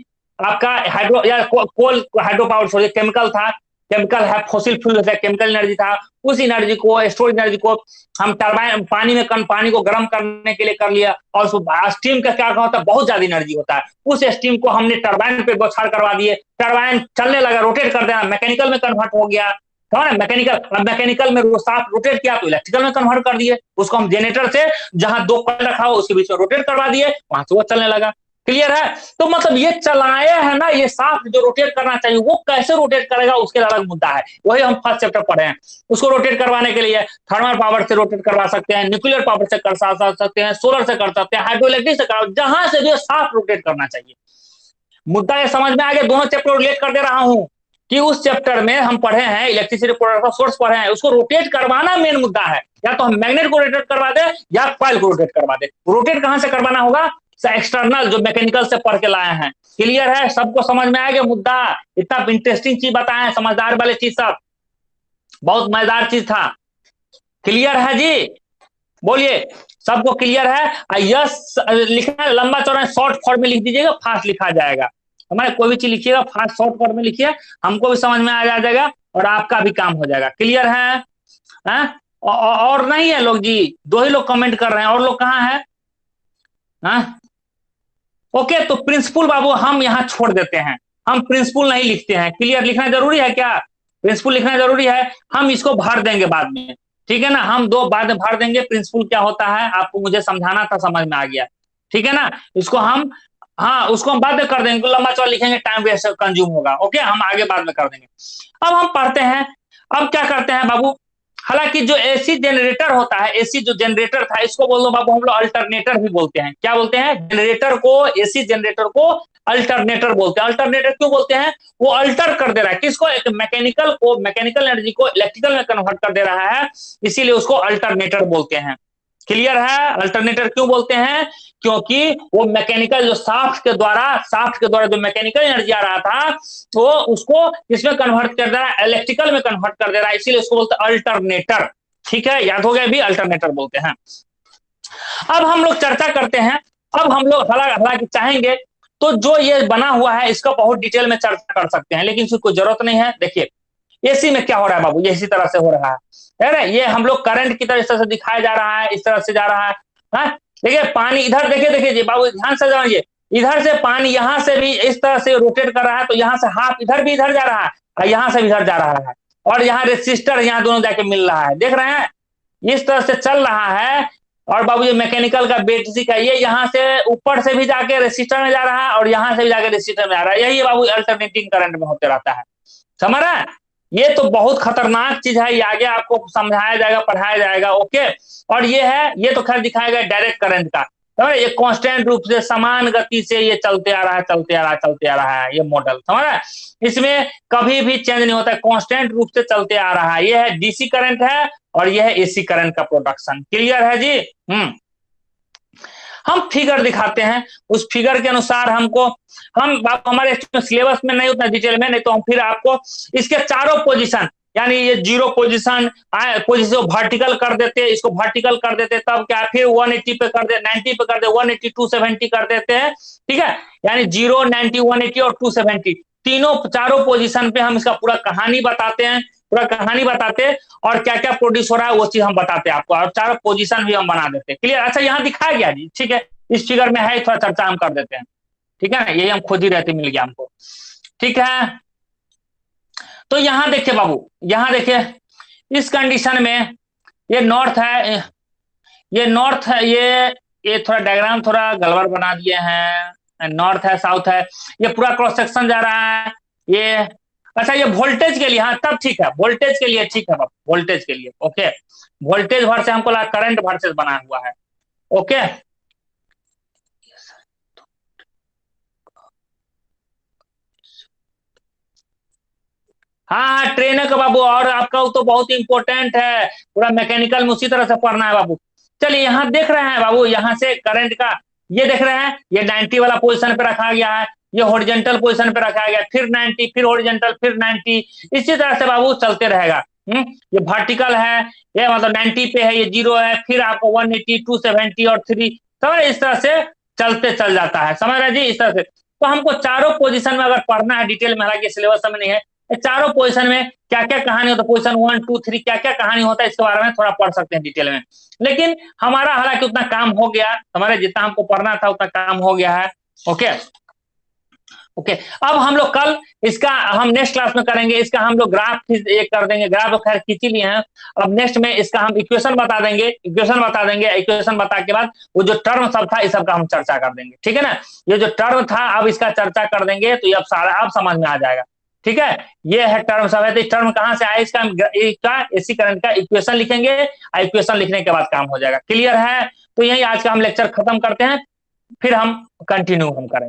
S1: आपका हाइड्रो या कोल हाइड्रो पावर छोड़िए, केमिकल था, केमिकल है, फोसिल फ्यूल है, केमिकल एनर्जी था, उस एनर्जी को, स्टोरेज एनर्जी को हम टरबाइन पानी में पानी को गर्म करने के लिए कर लिया, और स्टीम का क्या होता है, बहुत ज्यादा एनर्जी होता है, उस स्टीम को हमने टरबाइन पे बौछार करवा दिए, टरबाइन चलने लगा, रोटेट कर देना, मैकेनिकल में कन्वर्ट हो गया, मैकेनिकल, अब मैकेनिकल में साफ रोटेट किया तो इलेक्ट्रिकल में कन्वर्ट कर दिए, उसको हम जनरेटर से जहां दो कॉइल रखा हो उसके बीच में रोटेट करवा दिए, वहां से वो चलने लगा। क्लियर है? तो मतलब ये चलाया है ना, ये साफ जो रोटेट करना चाहिए वो कैसे रोटेट करेगा उसके अलग मुद्दा है, वही हम फर्स्ट चैप्टर पढ़े हैं। उसको रोटेट करवाने के लिए थर्मल पावर से रोटेट करवा सकते हैं, न्यूक्लियर पावर से कर सकते हैं, सोलर से कर सकते हैं, हाइड्रो इलेक्ट्रिक से कर, जहां से भी साफ रोटेट करना चाहिए। मुद्दा ये समझ में आ गया, दोनों चैप्टर रिलेट कर दे रहा हूं कि उस चैप्टर में हम पढ़े हैं इलेक्ट्रिसिटी प्रोडक्ट का सोर्स पढ़े हैं, उसको रोटेट करवाना मेन मुद्दा है, या तो हम मैग्नेट को रोटेट करवा दे या कॉइल को रोटेट करवा दे। रोटेट कहां से करवाना होगा, एक्सटर्नल जो मैकेनिकल से पढ़ के लाए हैं। क्लियर है? सबको समझ में आएगा मुद्दा? इतना इंटरेस्टिंग चीज बताए हैं, समझदार वाले चीज, सब बहुत मजेदार चीज था। क्लियर है जी? बोलिए, सबको क्लियर है? यस लिखना लंबा चौड़ा शॉर्ट फॉर्म में लिख दीजिएगा, फास्ट लिखा जाएगा। हमारे कोई भी चीज लिखिएगा फास्ट शॉर्ट फॉर्म में लिखिए, हमको भी समझ में आ जाएगा और आपका भी काम हो जाएगा। क्लियर है? और नहीं है लोग जी, दो ही लोग कमेंट कर रहे हैं, और लोग कहाँ है? ओके, तो प्रिंसिपल बाबू हम यहाँ छोड़ देते हैं, हम प्रिंसिपल नहीं लिखते हैं। क्लियर? लिखना जरूरी है क्या? प्रिंसिपल लिखना जरूरी है, हम इसको भर देंगे बाद में, ठीक है ना, हम दो बाद में भर देंगे। प्रिंसिपल क्या होता है आपको मुझे समझाना था, समझ में आ गया, ठीक है ना, इसको हम, हाँ उसको हम बाद में कर देंगे, लंबा चौड़ा लिखेंगे टाइम वेस्ट कंज्यूम होगा। ओके, हम आगे बाद में कर देंगे। अब हम पढ़ते हैं, अब क्या करते हैं बाबू, हालांकि जो एसी जनरेटर होता है, एसी जो जनरेटर था, इसको बोल दो बाबू हम लोग अल्टरनेटर भी बोलते हैं। क्या बोलते हैं? जनरेटर को, एसी जनरेटर को अल्टरनेटर बोलते हैं। अल्टरनेटर क्यों बोलते हैं? वो अल्टर कर दे रहा है किसको, एक मैकेनिकल को, मैकेनिकल एनर्जी को इलेक्ट्रिकल में कन्वर्ट कर दे रहा है, इसीलिए उसको अल्टरनेटर बोलते हैं। क्लियर है? अल्टरनेटर क्यों बोलते हैं? क्योंकि वो मैकेनिकल जो साफ्ट के द्वारा जो मैकेनिकल एनर्जी आ रहा था, तो उसको इसमें कन्वर्ट कर दे रहा है, इलेक्ट्रिकल में कन्वर्ट कर दे रहा है, इसीलिए उसको बोलते हैं अल्टरनेटर। ठीक है, याद हो गया भी, अल्टरनेटर बोलते हैं। अब हम लोग चर्चा करते हैं, अब हम लोग हालांकि चाहेंगे तो जो ये बना हुआ है इसका बहुत डिटेल में चर्चा कर सकते हैं, लेकिन इसकी कोई जरूरत नहीं है। देखिए एसी में क्या हो रहा है बाबू, ये इसी तरह से हो रहा है, ये हम लोग करंट की तरह इस तरह से दिखाया जा रहा है, इस तरह से जा रहा है। देखिए पानी इधर, देखिए देखिए जी बाबू ध्यान से जानिए, इधर से पानी यहां से भी इस तरह से रोटेट कर रहा है, तो यहां से हाफ इधर भी इधर जा रहा है और यहां से भी इधर जा रहा है, और यहाँ रेसिस्टर यहाँ दोनों जाके मिल रहा है, देख रहे हैं, इस तरह से चल रहा है। और बाबू ये मैकेनिकल का बेसिक है, ये यहाँ से ऊपर से भी जाके रेसिस्टर में जा रहा है और यहाँ से भी जाके रेसिस्टर में आ रहा है, यही बाबू अल्टरनेटिंग करंट में होते रहता है। समझ रहे हैं? ये तो बहुत खतरनाक चीज है, ये आगे आपको समझाया जाएगा, पढ़ाया जाएगा। ओके, और ये है, ये तो खैर दिखाएगा डायरेक्ट करंट का, तो ये कांस्टेंट रूप से समान गति से ये चलते आ रहा है, चलते आ रहा है, चलते आ रहा है, ये मॉडल समझ रहे हैं, इसमें कभी भी चेंज नहीं होता है, कांस्टेंट रूप से चलते आ रहा है। ये है डीसी करंट है और ये है एसी करंट का प्रोडक्शन। क्लियर है जी? हम फिगर दिखाते हैं, उस फिगर के अनुसार हमको, हम हमारे सिलेबस में नहीं उतना डिटेल में, नहीं तो हम फिर आपको इसके चारों पोजीशन, यानी ये जीरो पोजीशन पोजीशन वर्टिकल कर देते, इसको वर्टिकल कर देते, तब क्या फिर 180 पे कर दे, 90 पे कर दे, 180 270 कर देते हैं। ठीक है, यानी 0 90 180 और 270 तीनों चारों पोजीशन पे हम इसका पूरा कहानी बताते हैं, पूरा कहानी बताते, और क्या क्या प्रोड्यूस हो रहा है वो चीज हम बताते हैं आपको, और चारों पोजीशन भी हम बना देते हैं। क्लियर? अच्छा यहाँ दिखाया गया जी, ठीक है, इस फिगर में है, थोड़ा चर्चा हम कर देते हैं, ठीक है ना, यही हम खुद ही रहते मिल गया हमको। ठीक है, तो यहां देखिए बाबू, यहां देखिए इस कंडीशन में ये नॉर्थ है, ये नॉर्थ है, ये थोड़ा डायग्राम थोड़ा गड़बड़ बना दिए हैं, नॉर्थ है साउथ है, ये पूरा क्रॉस सेक्शन जा रहा है ये। अच्छा ये वोल्टेज के लिए, हाँ तब ठीक है, वोल्टेज के लिए ठीक है बाबू, वोल्टेज के लिए ओके, वोल्टेज भर से हमको करंट भर से बना हुआ है। ओके, हाँ हाँ ट्रेन का बाबू, और आपका तो बहुत इंपॉर्टेंट है, पूरा मैकेनिकल में उसी तरह से पढ़ना है बाबू। चलिए यहाँ देख रहे हैं बाबू, यहाँ से करंट का ये देख रहे हैं, ये 90 वाला पोजीशन पे रखा गया है, ये हॉरिजॉन्टल पोजीशन पे रखा गया, फिर 90, फिर हॉरिजॉन्टल, फिर 90, इसी तरह से बाबू चलते रहेगा। ये वर्टिकल है, ये मतलब 90 पे है, ये 0 है, फिर आपको 180 270 और 3, समझ इस तरह से चलते चल जाता है, समझ रहे जी, इस तरह से। तो हमको चारों पोजीशन में अगर पढ़ना है डिटेल में, हालांकि सिलेबस में नहीं है, चारों पोजीशन में क्या क्या कहानी होता है, पोजीशन 1 2 3 क्या क्या कहानी होता है, इसके बारे में थोड़ा पढ़ सकते हैं डिटेल में। लेकिन हमारा हालांकि उतना काम हो गया, हमारे जितना हमको पढ़ना था उतना काम हो गया है। ओके ओके, अब हम लोग कल इसका हम नेक्स्ट क्लास में करेंगे, इसका हम लोग ग्राफ एक कर देंगे, ग्राफ तो खैर खींच ही लिए हैं। अब नेक्स्ट में इसका हम इक्वेशन बता देंगे, इक्वेशन बता के बाद वो जो टर्म सब था इस सब का हम चर्चा कर देंगे, ठीक है ना। ये जो टर्म था अब इसका चर्चा कर देंगे, तो ये अब सारा अब समझ में आ जाएगा, ठीक है। ये है टर्म सब है, तो इस टर्म कहां से आया, इसका एसी करंट का इक्वेशन लिखेंगे, इक्वेशन लिखने के बाद काम हो जाएगा। क्लियर है? तो यही आज का हम लेक्चर खत्म करते हैं, फिर हम कंटिन्यू हम करेंगे।